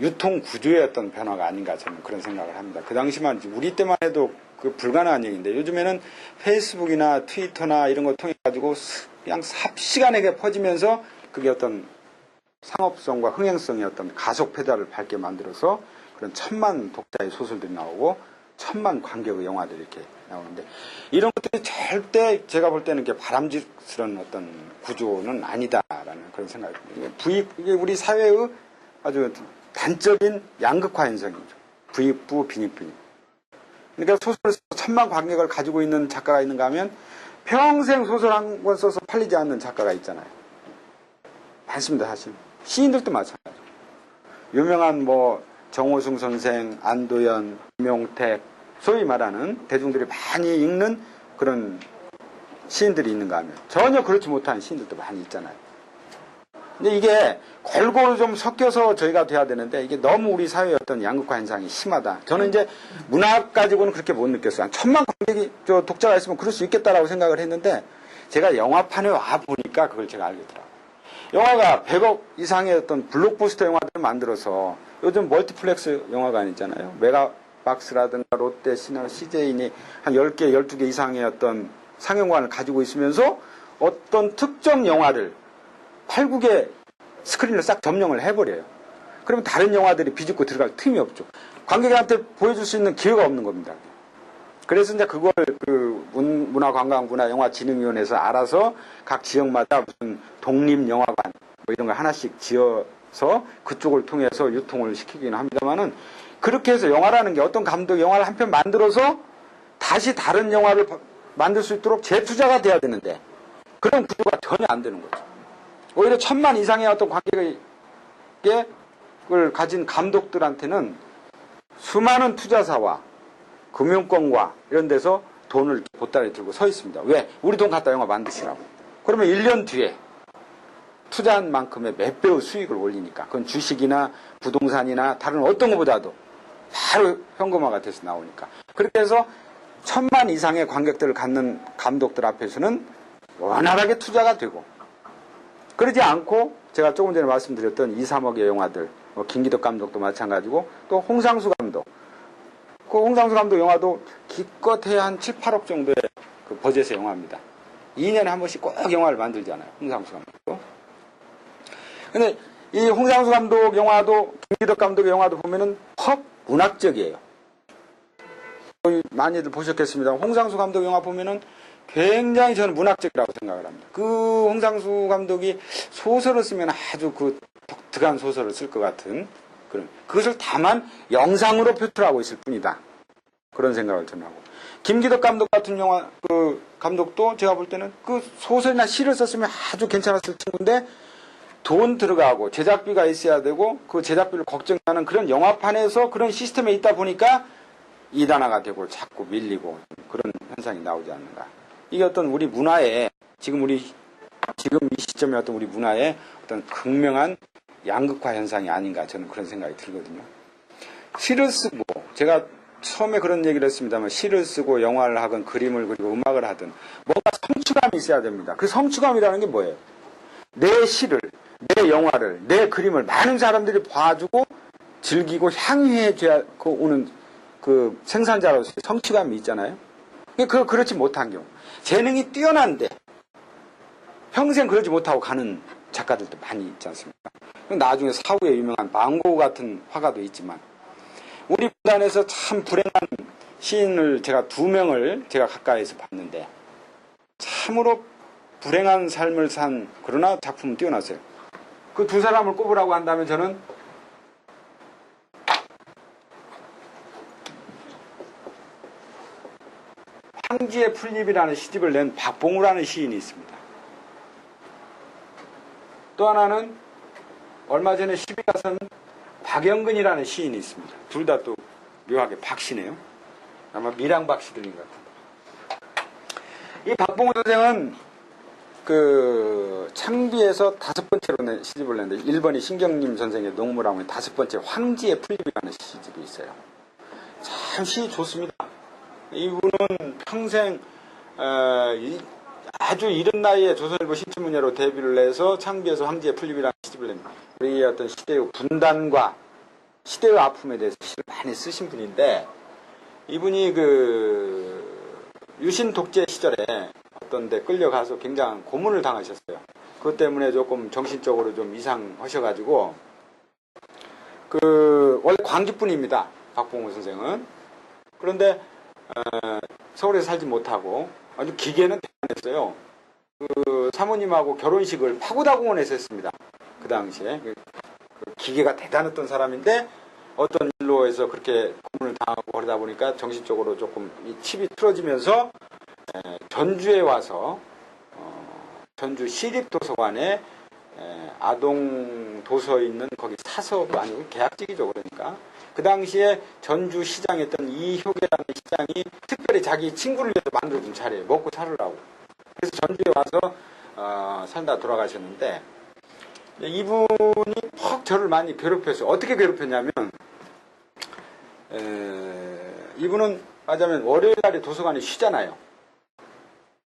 B: 유통 구조의 어떤 변화가 아닌가, 저는 그런 생각을 합니다. 그 당시만, 우리 때만 해도 그 불가능한 얘기인데, 요즘에는 페이스북이나 트위터나 이런 거 통해 가지고 그냥 삽시간에 퍼지면서 그게 어떤 상업성과 흥행성의 어떤 가속 페달을 밟게 만들어서 그런 1000만 독자의 소설들이 나오고 1000만 관객의 영화들이 이렇게 나오는데, 이런 것들이 절대 제가 볼 때는 이렇게 바람직스러운 어떤 구조는 아니다라는 그런 생각이 듭니다. 이게 우리 사회의 아주 단적인 양극화 현상이죠. 부익부, 빈익부. 그러니까 소설에서 1000만 관객을 가지고 있는 작가가 있는가 하면 평생 소설 한 권 써서 팔리지 않는 작가가 있잖아요. 많습니다, 사실. 시인들도 마찬가지로. 유명한 뭐 정호승 선생, 안도연, 김용택, 소위 말하는 대중들이 많이 읽는 그런 시인들이 있는가 하면 전혀 그렇지 못한 시인들도 많이 있잖아요. 근데 이게 골고루 좀 섞여서 저희가 돼야 되는데 이게 너무 우리 사회의 어떤 양극화 현상이 심하다. 저는 이제 문학 가지고는 그렇게 못 느꼈어요. 한 1000만 관객이 독자가 있으면 그럴 수 있겠다라고 생각을 했는데 제가 영화판에 와 보니까 그걸 제가 알게 더라고요. 영화가 100억 이상의 어떤 블록버스터 영화들을 만들어서 요즘 멀티플렉스 영화관 있잖아요. 메가박스라든가 롯데 시네마, CJ니 한 10개, 12개 이상의 어떤 상영관을 가지고 있으면서 어떤 특정 영화를 8, 9개 스크린을 싹 점령을 해버려요. 그러면 다른 영화들이 비집고 들어갈 틈이 없죠. 관객한테 보여줄 수 있는 기회가 없는 겁니다. 그래서 이제 그걸 문화관광문화영화진흥위원회에서 알아서 각 지역마다 무슨 독립영화관 뭐 이런 거 하나씩 지어서 그쪽을 통해서 유통을 시키기는 합니다만은 그렇게 해서 영화라는 게 어떤 감독이 영화를 한 편 만들어서 다시 다른 영화를 만들 수 있도록 재투자가 돼야 되는데 그런 구조가 전혀 안 되는 거죠. 오히려 1000만 이상의 어떤 관객을 가진 감독들한테는 수많은 투자사와 금융권과 이런 데서 돈을 보따리 들고 서 있습니다. 왜? 우리 돈 갖다 영화 만드시라고. 그러면 1년 뒤에 투자한 만큼의 몇 배의 수익을 올리니까 그건 주식이나 부동산이나 다른 어떤 것보다도 바로 현금화가 돼서 나오니까. 그렇게 해서 1000만 이상의 관객들을 갖는 감독들 앞에서는 원활하게 투자가 되고 그러지 않고 제가 조금 전에 말씀드렸던 2, 3억의 영화들 김기덕 감독도 마찬가지고 또 홍상수 감독 그 홍상수 감독 영화도 기껏해야 한 7, 8억 정도의 그 버젯의 영화입니다. 2년에 한 번씩 꼭 영화를 만들잖아요. 홍상수 감독도. 근데 이 홍상수 감독 영화도 김기덕 감독의 영화도 보면은 퍽 문학적이에요. 많이들 보셨겠습니다. 홍상수 감독 영화 보면은 굉장히 저는 문학적이라고 생각을 합니다. 그 홍상수 감독이 소설을 쓰면 아주 그 독특한 소설을 쓸 것 같은 그것을 다만 영상으로 표출하고 있을 뿐이다. 그런 생각을 저는 하고. 김기덕 감독 같은 영화, 그 감독도 제가 볼 때는 그 소설이나 시를 썼으면 아주 괜찮았을 친구인데 돈 들어가고 제작비가 있어야 되고 그 제작비를 걱정하는 그런 영화판에서 그런 시스템에 있다 보니까 이단화가 되고 자꾸 밀리고 그런 현상이 나오지 않는가. 이게 어떤 우리 문화에 지금 이 시점에 어떤 우리 문화에 어떤 극명한 양극화 현상이 아닌가 저는 그런 생각이 들거든요. 시를 쓰고 제가 처음에 그런 얘기를 했습니다만 시를 쓰고 영화를 하건 그림을 그리고 음악을 하든 뭔가 성취감이 있어야 됩니다. 그 성취감이라는 게 뭐예요? 내 시를, 내 영화를, 내 그림을 많은 사람들이 봐주고 즐기고 향유해 줘야 오는 그 생산자로서의 성취감이 있잖아요. 그걸 그렇지 못한 경우 재능이 뛰어난데 평생 그러지 못하고 가는 작가들도 많이 있지 않습니까? 나중에 사후에 유명한 망고 같은 화가도 있지만 우리 분단에서 참 불행한 시인을 제가 2명을 제가 가까이에서 봤는데 참으로 불행한 삶을 산 그러나 작품은 뛰어났어요. 그 2 사람을 꼽으라고 한다면 저는 황지의 풀잎이라는 시집을 낸 박봉우라는 시인이 있습니다. 또 하나는 얼마 전에 시비가 선 박영근이라는 시인이 있습니다. 둘 다 또 묘하게 박씨네요. 아마 밀양박씨 들린 것 같아요. 이 박봉우 선생은 그 창비에서 5번째로 낸 시집을 냈는데 1번이 신경림 선생의 농무라고 5번째 황지의 풀잎이라는 시집이 있어요. 참 시 좋습니다. 이분은 평생 아주 이른 나이에 조선일보 신춘문예로 데뷔를 해서 창비에서 황지의 풀잎이라는 시집을 냅니다. 우리의 어떤 시대의 분단과 시대의 아픔에 대해서 시를 많이 쓰신 분인데 이분이 그 유신 독재 시절에 어떤 데 끌려가서 굉장한 고문을 당하셨어요. 그것 때문에 조금 정신적으로 좀 이상하셔가지고 그 원래 광주분입니다. 박봉우 선생은. 그런데 서울에 살지 못하고 아주 기계는 대단했어요. 그 사모님하고 결혼식을 파고다공원에서 했습니다. 그 당시에 그 기계가 대단했던 사람인데 어떤 일로 해서 그렇게 고문을 당하고 그러다 보니까 정신적으로 조금 이 칩이 틀어지면서 전주에 와서 전주 시립도서관에 아동 도서에 있는 거기 사서도 아니고 계약직이죠. 그러니까 그 당시에 전주 시장이었던 이효계라는 시장이 특별히 자기 친구를 위해서 만들어준 차례예요. 먹고 살으라고. 그래서 전주에 와서 살다 돌아가셨는데 이분이 퍽 저를 많이 괴롭혔어요. 어떻게 괴롭혔냐면 이분은 말하자면 월요일 날에 도서관이 쉬잖아요.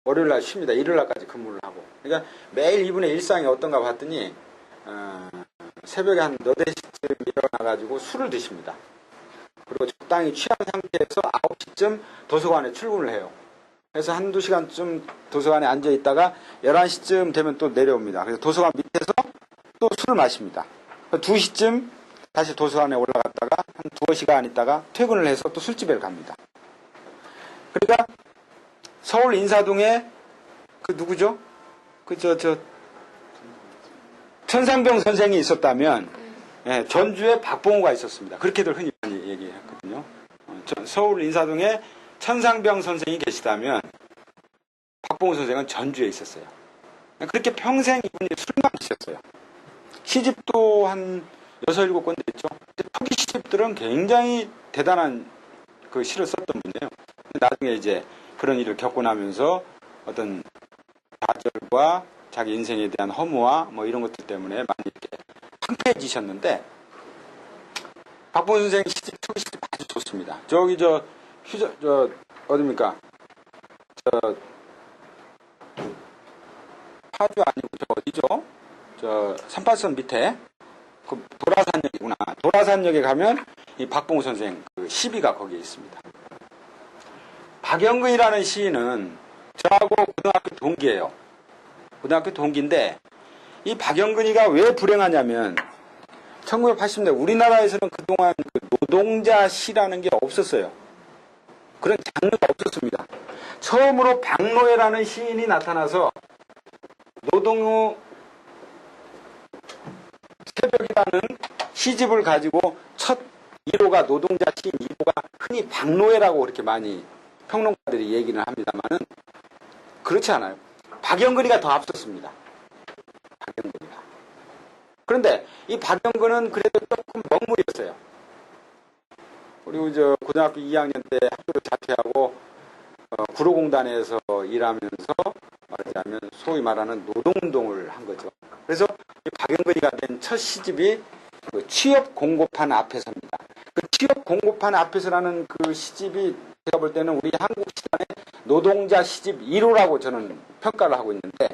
B: 월요일 날 쉽니다. 일요일 날까지 근무를 하고. 그러니까 매일 이분의 일상이 어떤가 봤더니 새벽에 한 8시쯤 일어나가지고 술을 드십니다. 그리고 적당히 취한 상태에서 9시쯤 도서관에 출근을 해요. 그래서 한두 시간쯤 도서관에 앉아있다가 11시쯤 되면 또 내려옵니다. 그래서 도서관 밑에서 또 술을 마십니다. 2시쯤 다시 도서관에 올라갔다가 한 2시간 있다가 퇴근을 해서 또 술집에 갑니다. 그러니까 서울 인사동에 그 누구죠? 천상병 선생이 있었다면 전주에 박봉호가 있었습니다. 그렇게들 흔히 많이 얘기했거든요. 서울 인사동에 천상병 선생이 계시다면 박봉호 선생은 전주에 있었어요. 그렇게 평생 이분이 술만 드셨어요. 시집도 한 6, 7권 됐죠. 초기 시집들은 굉장히 대단한 그 시를 썼던 분이에요. 나중에 이제 그런 일을 겪고 나면서 어떤 좌절과 자기 인생에 대한 허무와 뭐 이런 것들 때문에 많이 이렇게 황폐해지셨는데 박봉호 선생 시집, 초기 시집 아주 좋습니다. 저기 어딥니까? 파주 아니고 어디죠? 38선 밑에 그 도라산역이구나. 도라산역에 가면 이 박봉호 선생 그 시비가 거기에 있습니다. 박영근이라는 시인은 저하고 고등학교 동기예요. 고등학교 동기인데 이 박영근이가 왜 불행하냐면 1980년대 우리나라에서는 그동안 그 노동자 시라는 게 없었어요. 그런 장르가 없었습니다. 처음으로 박노해라는 시인이 나타나서 노동요 새벽이라는 시집을 가지고 첫 1호가 노동자 시인 2호가 흔히 박노해라고 그렇게 많이 평론가들이 얘기는 합니다만은 그렇지 않아요. 박영근이가 더 앞섰습니다. 박영근이가. 그런데 이 박영근은 그래도 조금 먹물이었어요. 그리고 고등학교 2학년 때 학교를 자퇴하고 구로공단에서 일하면서 말하자면 소위 말하는 노동운동을 한 거죠. 그래서 이 박영근이가 낸 첫 시집이 그 취업 공고판 앞에서입니다. 그 취업 공고판 앞에서라는 그 시집이 제가 볼 때는 우리 한국 시단의 노동자 시집 1호라고 저는 평가를 하고 있는데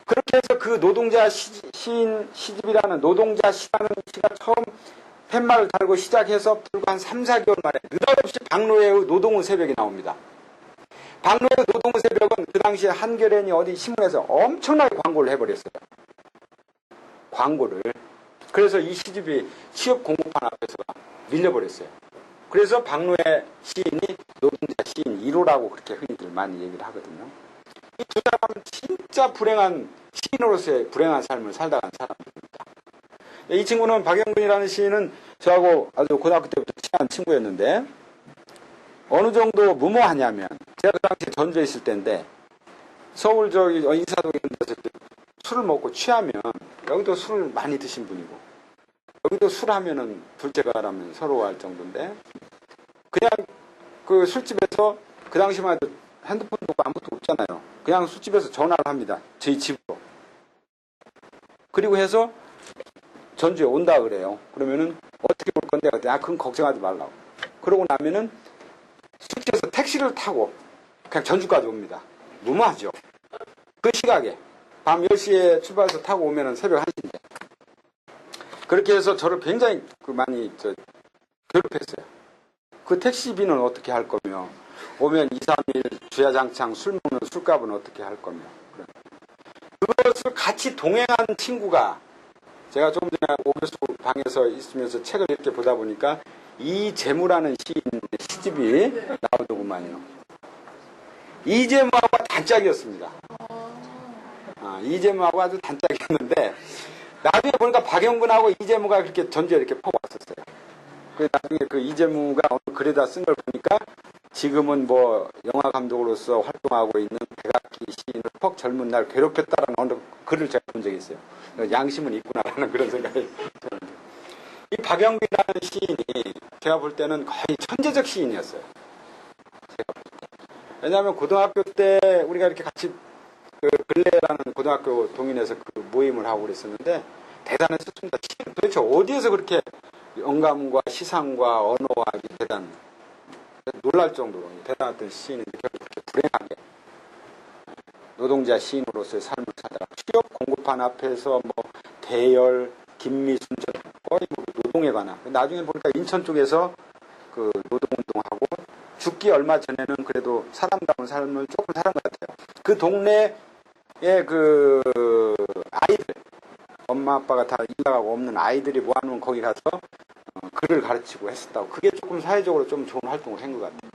B: 그렇게 해서 그 노동자 시인 시집이라는 노동자 시라는 시가 처음 팻말을 달고 시작해서 불과 한 3, 4개월 만에 느닷없이 박노해의 노동운 새벽이 나옵니다. 박노해의 노동운 새벽은 그 당시에 한겨레니 어디 신문에서 엄청나게 광고를 해버렸어요. 광고를. 그래서 이 시집이 취업 공고판 앞에서 밀려버렸어요. 그래서 박노해 시인이 노동자 시인 1호라고 그렇게 흔히들 많이 얘기를 하거든요. 이 두 사람은 진짜 불행한 시인으로서의 불행한 삶을 살다 간 사람들입니다. 이 친구는 박영근이라는 시인은 저하고 아주 고등학교 때부터 친한 친구였는데 어느 정도 무모하냐면 제가 그 당시에 전주에 있을 때인데 서울 인사동에 있는 데서 술을 먹고 취하면 여기도 술을 많이 드신 분이고 여기도 술 하면은 둘째가라면 서러워할 정도인데 그냥 그 술집에서 그 당시만 해도 핸드폰도 아무것도 없잖아요. 그냥 술집에서 전화를 합니다. 저희 집으로. 그리고 해서 전주에 온다 그래요. 그러면은 어떻게 올 건데? 그건 걱정하지 말라고. 그러고 나면은 숙제에서 택시를 타고 그냥 전주까지 옵니다. 무모하죠. 그 시각에 밤 10시에 출발해서 타고 오면은 새벽 1시인데 그렇게 해서 저를 굉장히 많이 괴롭혔어요. 그 택시비는 어떻게 할 거며 오면 2, 3일 주야장창 술 먹는 술값은 어떻게 할 거며 그것을 같이 동행한 친구가 제가 조금 전에 오 교수 방에서 있으면서 책을 이렇게 보다 보니까 이재무라는 시인 시집이 나오더구만요. 이재무하고 단짝이었습니다. 이재무하고 아주 단짝이었는데 나중에 보니까 박영근하고 이재무가 그렇게 전주에 이렇게 퍼왔었어요. 그래서 나중에 그 이재무가 어느 글에다 쓴 걸 보니까 지금은 뭐 영화 감독으로서 활동하고 있는 백악기 시인을 퍽 젊은 날 괴롭혔다라는 어느 글을 제가 본 적이 있어요. 양심은 있구나라는 그런 생각이 드는데, 이 박영빈이라는 시인이 제가 볼 때는 거의 천재적 시인이었어요. 제가 볼 때. 왜냐하면 고등학교 때 우리가 이렇게 같이 그 근래라는 고등학교 동인에서 그 모임을 하고 그랬었는데 대단했었습니다. 도대체 어디에서 그렇게 영감과 시상과 언어와 대단 놀랄 정도로 대단했던 시인인데 결국 그렇게 불행하게 노동자 시인으로서의 삶을 살다가 취업 공고판 앞에서 뭐 대열, 김미순전 거의 뭐 노동에 관한, 나중에 보니까 인천 쪽에서 그 노동운동하고 죽기 얼마 전에는 그래도 사람다운 삶을 조금 살은 것 같아요. 그 동네에 그 아이들, 엄마 아빠가 다 일 나가고 없는 아이들이 모아놓은 거기 가서 글을 가르치고 했었다고. 그게 조금 사회적으로 좀 좋은 활동을 한 것 같아요.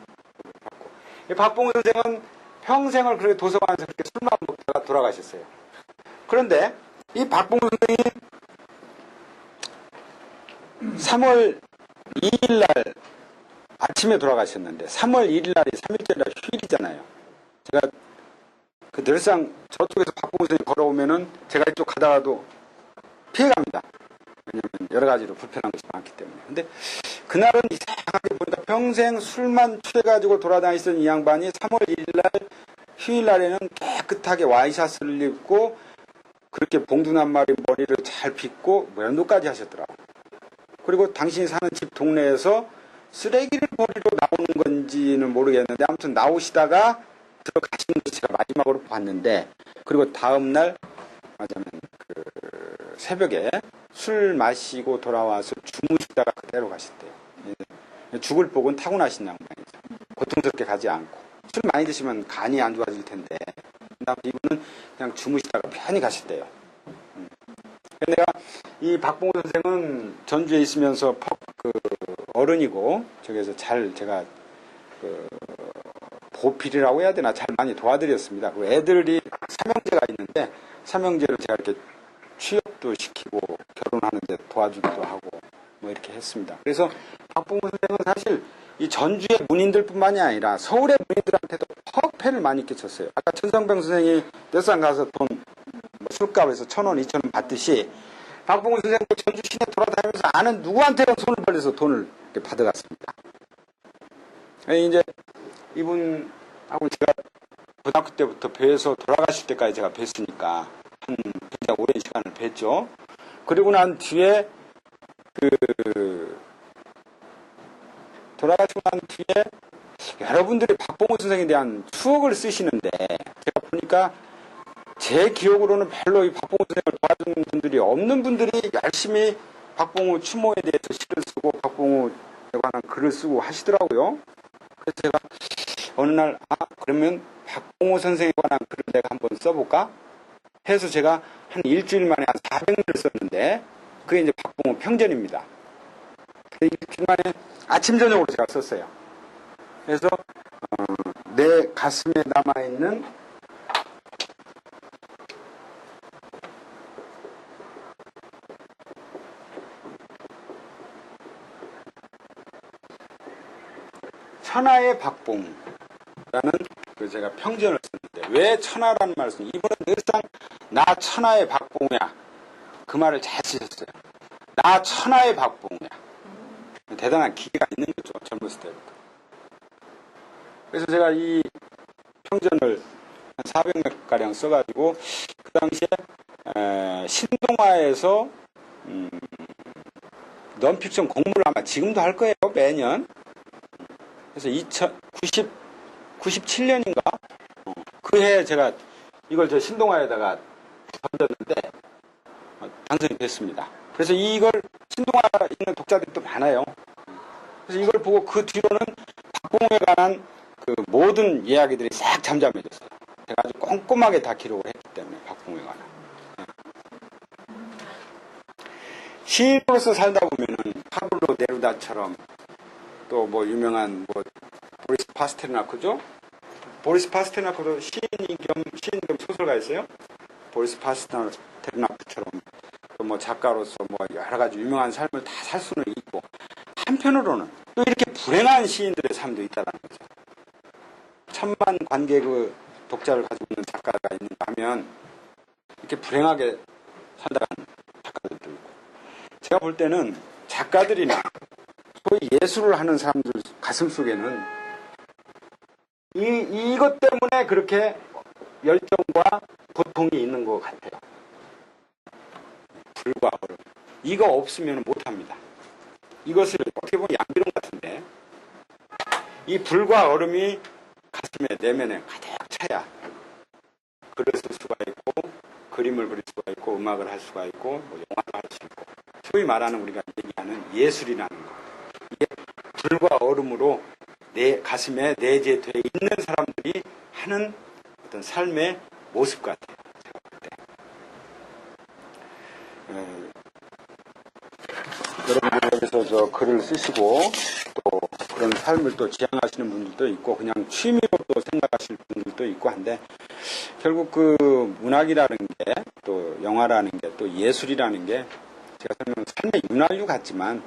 B: 박봉우 선생은 평생을 그렇게 도서관에서 그렇게 술만 먹다가 돌아가셨어요. 그런데 이 박봉우 선생이 3월 2일 날 아침에 돌아가셨는데 3월 1일 날이 3일째라 휴일이잖아요. 제가 그 늘상 저쪽에서 박봉우 선생이 걸어오면은 제가 이쪽 가다가도 피해갑니다. 왜냐면 여러 가지로 불편한 것이 많기 때문에. 근데 그날은 이상하게 보니까 평생 술만 취해가지고 돌아다니던 이 양반이 3월 1일날 휴일날에는 깨끗하게 와이셔츠를 입고 그렇게 봉두난 말이 머리를 잘 빗고 면도까지 하셨더라고요. 그리고 당신이 사는 집 동네에서 쓰레기를 버리러 나오는 건지는 모르겠는데 아무튼 나오시다가 들어가시는 걸 제가 마지막으로 봤는데, 그리고 다음날 맞으면 그 새벽에 술 마시고 돌아와서 주무시다가 그대로 가셨대요. 예. 죽을 복은 타고나신 양반이죠. 고통스럽게 가지 않고. 술 많이 드시면 간이 안 좋아질 텐데, 그다음 이분은 그냥 주무시다가 편히 가셨대요. 내가 이 박봉우 선생은 전주에 있으면서 그 어른이고 저기서 잘 제가 그 보필이라고 해야 되나 잘 많이 도와드렸습니다. 그 애들이 삼형제가 있는데 삼형제를 제가 이렇게 취업도 시키고 결혼하는데 도와주기도 하고 뭐 이렇게 했습니다. 그래서 박봉우 선생은 사실 이 전주의 문인들뿐만이 아니라 서울의 문인들한테도 퍽 패를 많이 끼쳤어요. 아까 천성병 선생이 몇 산 가서 돈 술값에서 1,000원, 2,000원 받듯이 박봉우 선생도 전주 시내 돌아다니면서 아는 누구한테나 손을 벌려서 돈을 이렇게 받아갔습니다. 이제 이분하고 제가 고등학교 때부터 뵈서 돌아가실 때까지 제가 뵀으니까 한 굉장히 오랜 시간을 뵀죠. 그리고 난 뒤에 돌아가시고 난 뒤에 여러분들이 박봉우 선생에 대한 추억을 쓰시는데 제가 보니까 제 기억으로는 별로 이 박봉우 선생을 도와주는 분들이 없는 분들이 열심히 박봉우 추모에 대해서 시를 쓰고 박봉우에 관한 글을 쓰고 하시더라고요. 그래서 제가 어느 날 그러면 박봉우 선생에 관한 글을 내가 한번 써볼까 해서 제가 한 일주일 만에 한 400글을 썼는데 그게 이제 박봉우 평전입니다. 일주일 만에 아침 저녁으로 제가 썼어요. 그래서 내 가슴에 남아있는 천하의 박봉우라는 그 제가 평전을 썼는데 왜 천하라는 말을 쓰냐, 이분은 늘상 나 천하의 박봉우야 그 말을 잘 쓰셨어요. 나 천하의 박봉우야. 대단한 기계가 있는 거죠, 젊었을 때부터. 그래서 제가 이 평전을 한 400몇 가량 써가지고 그 당시에 신동아에서 넌픽션 공모를 아마 지금도 할 거예요, 매년. 그래서 97년인가? 그 해에 제가 이걸 저 신동아에다가 던졌는데 당선이 됐습니다. 그래서 이걸 신동아에 있는 독자들이 또 많아요. 그래서 이걸 보고 그 뒤로는 박봉우에 관한 그 모든 이야기들이 싹 잠잠해졌어요. 제가 아주 꼼꼼하게 다 기록을 했기 때문에 박봉우에 관한. 시인으로서 살다 보면은 파블로 네루다처럼 또 뭐 유명한 뭐 보리스 파스테르나크죠? 보리스 파스테르나크도 시인 겸 소설가였어요. 보리스 파스테르나크처럼 또 뭐 작가로서 뭐 여러 가지 유명한 삶을 다 살 수는 있고, 한편으로는 또 이렇게 불행한 시인들의 삶도 있다는 거죠. 천만 관객 그 독자를 가지고 있는 작가가 있는가 하면 이렇게 불행하게 살아가는 작가들도 있고, 제가 볼 때는 작가들이나 소위 예술을 하는 사람들 가슴 속에는 이것 때문에 그렇게 열정과 고통이 있는 것 같아요. 불과 얼음. 이거 없으면 못합니다. 이것을 어떻게 보면 양비론 같은데, 이 불과 얼음이 가슴에 내면에 가득 차야 글을 쓸 수가 있고, 그림을 그릴 수가 있고, 음악을 할 수가 있고, 뭐 영화를 할 수 있고, 소위 말하는 우리가 얘기하는 예술이라는 것. 이게 불과 얼음으로 내 가슴에 내재되어 있는 사람들이 하는 어떤 삶의 모습 같아요. 제가 볼 때. 여러분들 여기서 저 글을 쓰시고 또 그런 삶을 또 지향하시는 분들도 있고, 그냥 취미로 또 생각하시는 분들도 있고 한데, 결국 그 문학이라는 게, 또 영화라는 게, 또 예술이라는 게 제가 설명한 삶의 윤활유 같지만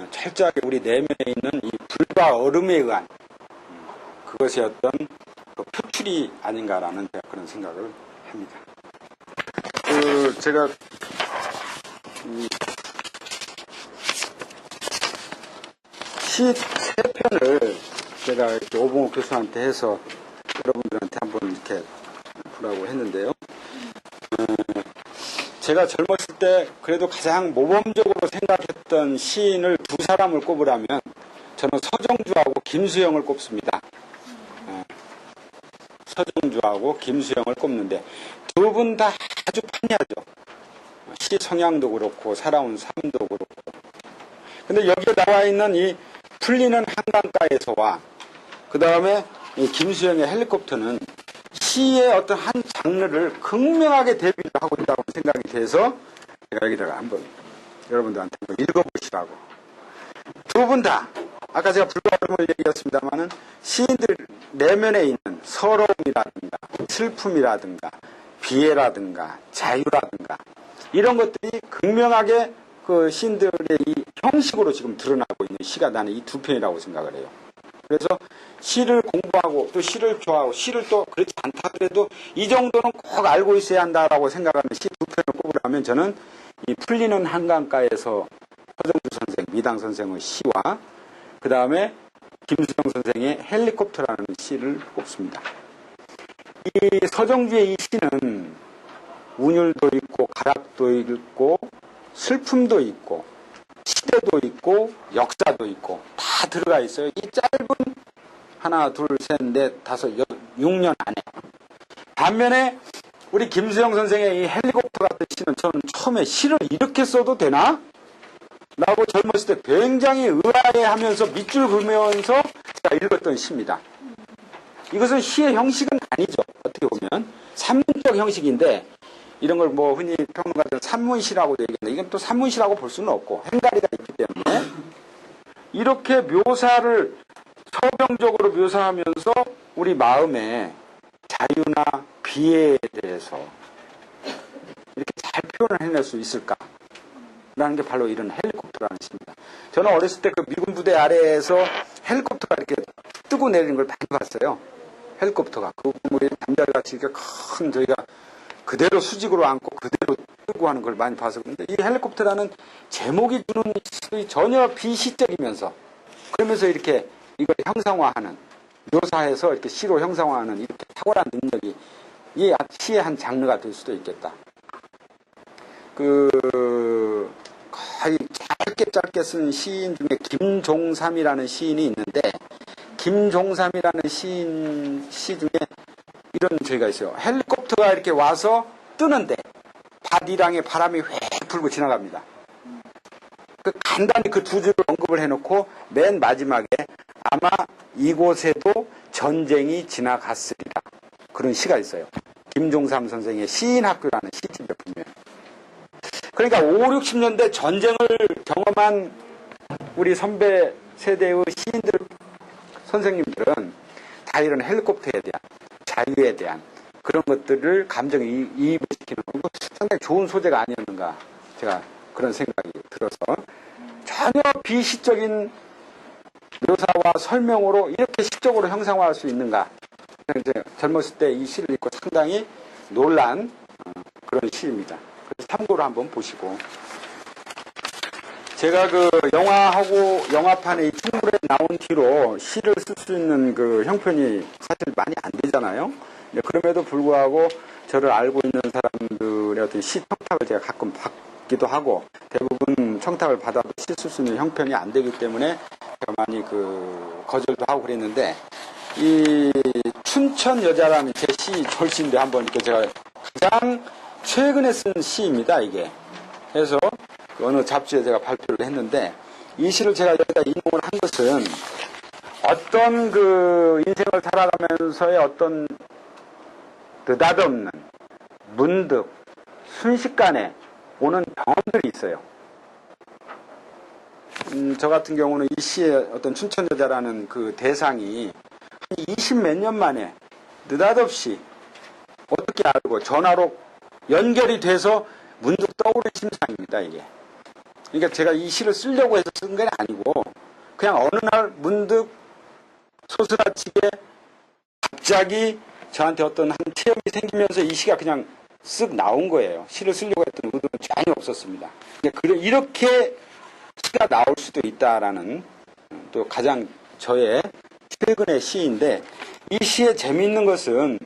B: 철저하게 우리 내면에 있는 이 불과 얼음에 의한 그것이 어떤 그 표출이 아닌가라는 제가 그런 생각을 합니다. 제가 시 세 편을 제가 이렇게 오봉옥 교수한테 해서 여러분들한테 한번 이렇게 보라고 했는데요. 제가 젊었을 때 그래도 가장 모범적으로 생각했던 시인을 두 사람을 꼽으라면 저는 서정주하고 김수영을 꼽습니다. 서정주하고 김수영을 꼽는데 두 분 다 아주 판이하죠. 시 성향도 그렇고 살아온 삶도 그렇고. 근데 여기에 나와 있는 이 풀리는 한강가에서와 그 다음에 이 김수영의 헬리콥터는 시의 어떤 한 장르를 극명하게 대비를 하고 있다고 생각이 돼서 제가 여기다가 한번 여러분들한테 한번 읽어보시라고. 두 분 다 아까 제가 불가름을 얘기했습니다만은 시인들 내면에 있는 서러움이라든가 슬픔이라든가 비애라든가 자유라든가 이런 것들이 극명하게 그 시인들의 이 형식으로 지금 드러나고 있는 시가 나는 이 두 편이라고 생각을 해요. 그래서 시를 공부하고 또 시를 좋아하고 시를 또 그렇지 않다 그래도 이 정도는 꼭 알고 있어야 한다라고 생각하는 시 두 편을 꼽으라면 저는 이 풀리는 한강가에서 서정주 선생, 미당 선생의 시와 그 다음에 김수영 선생의 헬리콥터라는 시를 꼽습니다. 이 서정주의 이 시는 운율도 있고 가락도 있고 슬픔도 있고 시대도 있고 역사도 있고 다 들어가 있어요. 이 짧은 하나, 둘, 셋, 넷, 다섯, 6년 안에. 반면에 우리 김수영 선생의 이 헬리콥터 같은 시는 저는 처음에 시를 이렇게 써도 되나? 라고 젊었을 때 굉장히 의아해하면서 밑줄 그으면서 제가 읽었던 시입니다. 이것은 시의 형식은 아니죠. 어떻게 보면 산문적 형식인데 이런 걸 뭐 흔히 평론가들은 산문시라고도 얘기하는데 이건 또 산문시라고 볼 수는 없고 행가리가 있기 때문에 이렇게 묘사를 서병적으로 묘사하면서 우리 마음의 자유나 비애에 대해서 이렇게 잘 표현을 해낼 수 있을까라는 게 바로 이런 헬리콥터라는 시입니다. 저는 어렸을 때 그 미군 부대 아래에서 헬리콥터가 이렇게 뜨고 내리는 걸 많이 봤어요. 헬리콥터가 그 담자같이 이렇게 큰 저희가 그대로 수직으로 앉고 그대로 뜨고 하는 걸 많이 봐서 그런데 이 헬리콥터라는 제목이 주는 전혀 비시적이면서 그러면서 이렇게 이걸 형상화하는 묘사해서 이렇게 시로 형상화하는 이렇게 탁월한 능력이 이 시의 한 장르가 될 수도 있겠다. 거의 짧게 쓴 시인 중에 김종삼이라는 시인이 있는데 김종삼이라는 시 중에 이런 저희가 있어요. 헬리콥터가 이렇게 와서 뜨는데 밭이랑에 바람이 휙 불고 지나갑니다. 간단히 그 두 줄을 언급을 해놓고 맨 마지막에 아마 이곳에도 전쟁이 지나갔으리라. 그런 시가 있어요. 김종삼 선생의 시인학교라는 시집에 보면. 그러니까 5, 60년대 전쟁을 경험한 우리 선배 세대의 시인들, 선생님들은 다 이런 헬리콥터에 대한 자유에 대한 그런 것들을 감정에 이입을 시키는 거 상당히 좋은 소재가 아니었는가 제가 그런 생각이 들어서 전혀 비시적인 묘사와 설명으로 이렇게 시적으로 형상화할 수 있는가 이제 젊었을 때 이 시를 읽고 상당히 놀란 그런 시입니다. 그래서 참고로 한번 보시고. 제가 그 영화하고 영화판에 이 충무로에 나온 뒤로 시를 쓸 수 있는 그 형편이 사실 많이 안 되잖아요. 그럼에도 불구하고 저를 알고 있는 사람들의 어떤 시 청탁을 제가 가끔 받기도 하고 대부분 청탁을 받아도 시 쓸 수 있는 형편이 안 되기 때문에 제가 많이 그 거절도 하고 그랬는데 이 춘천 여자라는 제 시 졸시인데 한번 이렇게 제가 가장 최근에 쓴 시입니다, 이게. 그래서 어느 잡지에 제가 발표를 했는데 이 시를 제가 여기다 인용을 한 것은 어떤 그 인생을 살아가면서의 어떤 느닷없는 문득 순식간에 오는 경험들이 있어요. 저 같은 경우는 이 시의 어떤 춘천 여자라는 그 대상이 한 20 몇 년 만에 느닷없이 어떻게 알고 전화로 연결이 돼서 문득 떠오른 심상입니다, 이게. 그러니까 제가 이 시를 쓰려고 해서 쓴 건 아니고 그냥 어느 날 문득 소스라치게 갑자기 저한테 어떤 한 체험이 생기면서 이 시가 그냥 쓱 나온 거예요. 시를 쓰려고 했던 의도는 전혀 없었습니다. 이렇게 시가 나올 수도 있다라는 또 가장 저의 최근의 시인데 이 시의 재미있는 것은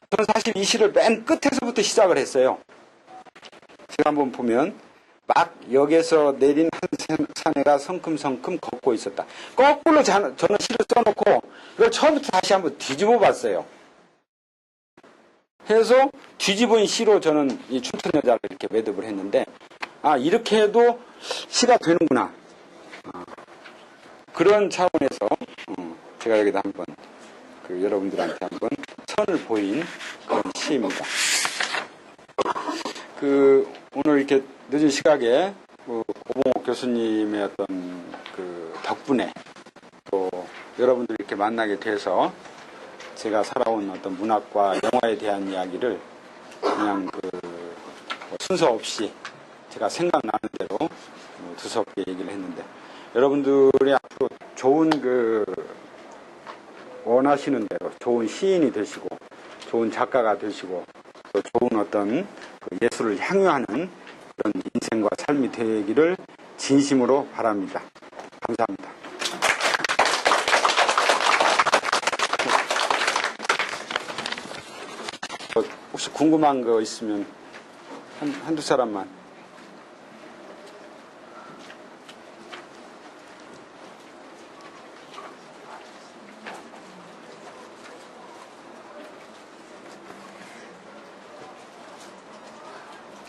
B: 저는 사실 이 시를 맨 끝에서부터 시작을 했어요. 제가 한번 보면 막 역에서 내린 한 사내가 성큼성큼 걷고 있었다. 거꾸로 저는 시를 써놓고 이걸 처음부터 다시 한번 뒤집어 봤어요. 해서 뒤집은 시로 저는 이 춘천 여자를 이렇게 매듭을 했는데 아 이렇게 해도 시가 되는구나. 그런 차원에서 제가 여기다 한번 그 여러분들한테 한번 선을 보인 그런 시입니다. 그 오늘 이렇게 늦은 시각에 그 오봉옥 교수님의 어떤 그 덕분에 또 여러분들 이렇게 만나게 돼서 제가 살아온 어떤 문학과 영화에 대한 이야기를 그냥 뭐 순서 없이 제가 생각나는 대로 두서없게 얘기를 했는데 여러분들이 앞으로 좋은 원하시는 대로 좋은 시인이 되시고 좋은 작가가 되시고 또 좋은 어떤 그 예술을 향유하는 그런 인생과 삶이 되기를 진심으로 바랍니다. 감사합니다. 혹시 궁금한 거 있으면 한두 사람만.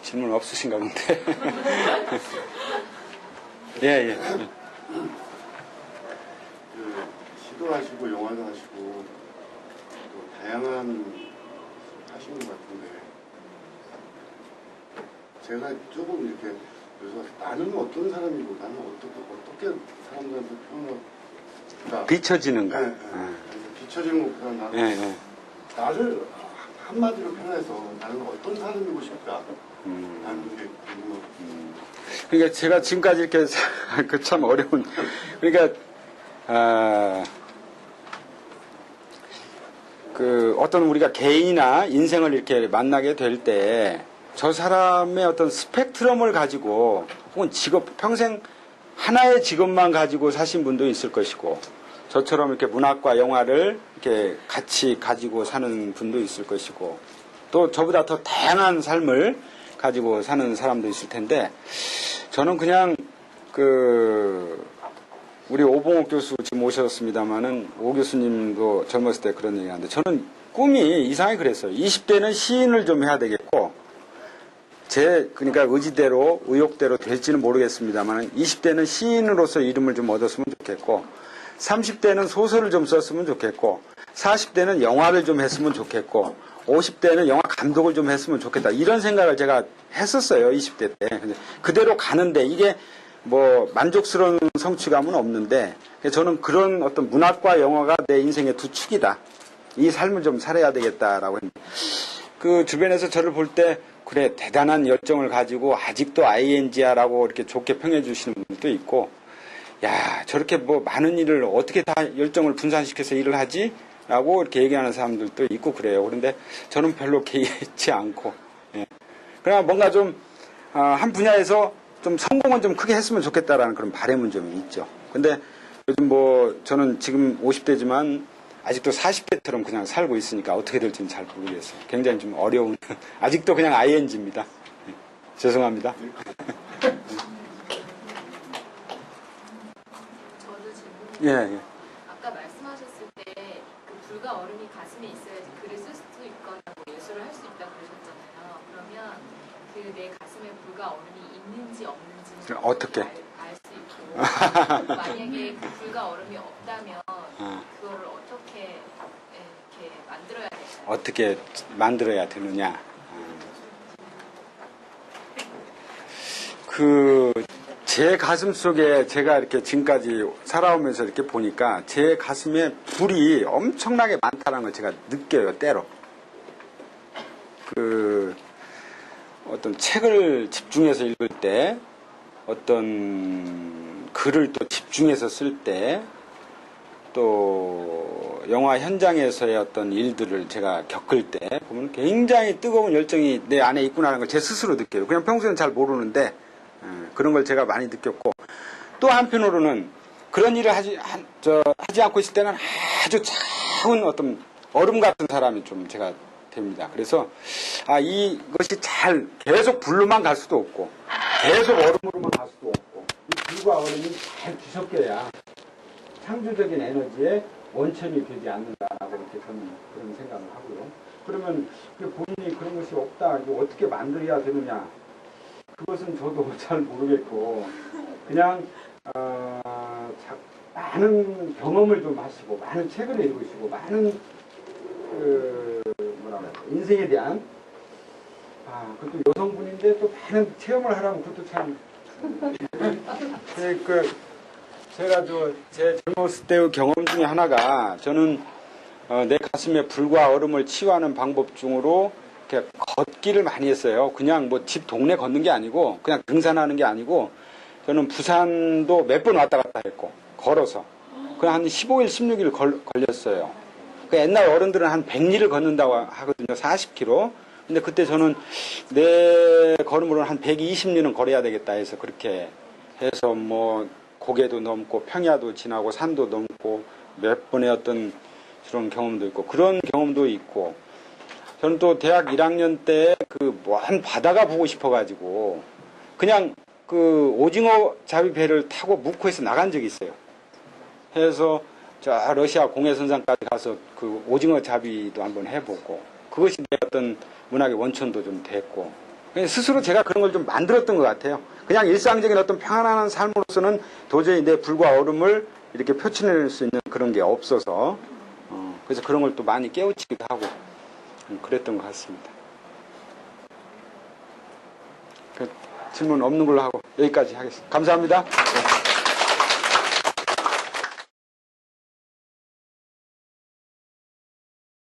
B: 질문 없으신가 본데. 예.
C: 그 시도 하시고 영화도 하시고 또 다양한 하시는 것 같은데 제가 조금 이렇게 그래서 나는 어떤 사람이고 나는 어떻게 사람들한테 표현을
B: 비춰지는가?
C: 비춰지는 것보다 나는 나를 한마디로 표현해서 나는 어떤 사람이고 싶다. 나는 게 궁금하고.
B: 그러니까 제가 지금까지 이렇게 그 참 어려운 그러니까 그 어떤 우리가 개인이나 인생을 이렇게 만나게 될 때 저 사람의 어떤 스펙트럼을 가지고 혹은 직업 평생 하나의 직업만 가지고 사신 분도 있을 것이고 저처럼 이렇게 문학과 영화를 이렇게 같이 가지고 사는 분도 있을 것이고 또 저보다 더 다양한 삶을 가지고 사는 사람도 있을 텐데 저는 그냥 우리 오봉옥 교수 지금 오셨습니다만은 오 교수님도 젊었을 때 그런 얘기 하는데 저는 꿈이 이상하게 그랬어요. 20대는 시인을 좀 해야 되겠고 그러니까 의지대로 의욕대로 될지는 모르겠습니다만 20대는 시인으로서 이름을 좀 얻었으면 좋겠고 30대는 소설을 좀 썼으면 좋겠고 40대는 영화를 좀 했으면 좋겠고 50대는 영화 감독을 좀 했으면 좋겠다. 이런 생각을 제가 했었어요. 20대 때. 근데 그대로 가는데 이게 뭐 만족스러운 성취감은 없는데 저는 그런 어떤 문학과 영화가 내 인생의 두 축이다. 이 삶을 좀 살아야 되겠다라고 했는데 그 주변에서 저를 볼 때 그래 대단한 열정을 가지고 아직도 ING야라고 이렇게 좋게 평해 주시는 분들도 있고 야 저렇게 뭐 많은 일을 어떻게 다 열정을 분산시켜서 일을 하지? 라고 이렇게 얘기하는 사람들도 있고 그래요. 그런데 저는 별로 개의치 않고, 예. 그러나 뭔가 좀, 한 분야에서 좀 성공은 좀 크게 했으면 좋겠다라는 그런 바람은 좀 있죠. 근데 요즘 뭐, 저는 지금 50대지만 아직도 40대처럼 그냥 살고 있으니까 어떻게 될지는 잘 모르겠어요. 굉장히 좀 어려운, 아직도 그냥 ING입니다. 예. 죄송합니다.
D: 저도 질문이
B: 예, 예.
D: 아까 말씀하셨을 때 그 불과 얼음이 가슴에 있어야지 글을 쓸 수 있거나 뭐 예술을 할 수 있다고 그러셨잖아요. 그러면 그 내 가슴에 불과 얼음이 있는지 없는지
B: 어떻게?
D: 알 수 있고 만약에 그 불과 얼음이 없다면 그거를 어떻게 이렇게 만들어야 될까요?
B: 어떻게 만들어야 되느냐. 제 가슴 속에 제가 이렇게 지금까지 살아오면서 이렇게 보니까 제 가슴에 불이 엄청나게 많다는 걸 제가 느껴요, 때로. 어떤 책을 집중해서 읽을 때, 어떤 글을 또 집중해서 쓸 때, 또 영화 현장에서의 어떤 일들을 제가 겪을 때 보면 굉장히 뜨거운 열정이 내 안에 있구나라는 걸 제 스스로 느껴요. 그냥 평소에는 잘 모르는데 그런 걸 제가 많이 느꼈고, 또 한편으로는 그런 일을 하지 않고 있을 때는 아주 차가운 어떤 얼음 같은 사람이 좀 제가 됩니다. 그래서 이것이 잘 계속 불로만 갈 수도 없고 계속 얼음으로만 갈 수도 없고, 이 불과 얼음이 잘 뒤섞여야 창조적인 에너지의 원천이 되지 않는다라고 이렇게 저는 그런 생각을 하고요. 그러면 본인이 그런 것이 없다, 이거 어떻게 만들어야 되느냐? 그것은 저도 잘 모르겠고, 그냥 많은 경험을 좀 하시고, 많은 책을 읽으시고, 많은 인생에 대한 그것도 여성분인데 또 많은 체험을 하라면 그것도 참 제가 제 젊었을 때의 경험 중에 하나가, 저는 내 가슴에 불과 얼음을 치유하는 방법 중으로 이렇게 걷기를 많이 했어요. 그냥 뭐 집 동네 걷는 게 아니고, 그냥 등산하는 게 아니고, 저는 부산도 몇 번 왔다 갔다 했고, 걸어서. 그냥 한 15일, 16일 걸렸어요. 옛날 어른들은 한 100리를 걷는다고 하거든요. 40km. 근데 그때 저는 내 걸음으로는 한 120리는 걸어야 되겠다 해서 그렇게 해서 뭐 고개도 넘고 평야도 지나고 산도 넘고 몇 번의 어떤 그런 경험도 있고, 그런 경험도 있고, 저는 또 대학 1학년 때 먼 바다가 보고 싶어가지고 그냥 오징어 잡이 배를 타고 묵호에서 나간 적이 있어요. 해서 저 러시아 공해선상까지 가서 오징어 잡이도 한번 해보고, 그것이 내 어떤 문학의 원천도 좀 됐고, 스스로 제가 그런 걸 좀 만들었던 것 같아요. 그냥 일상적인 어떤 평안한 삶으로서는 도저히 내 불과 얼음을 이렇게 표출해낼 수 있는 그런 게 없어서, 그래서 그런 걸 또 많이 깨우치기도 하고 그랬던 것 같습니다. 질문 없는 걸로 하고 여기까지 하겠습니다. 감사합니다.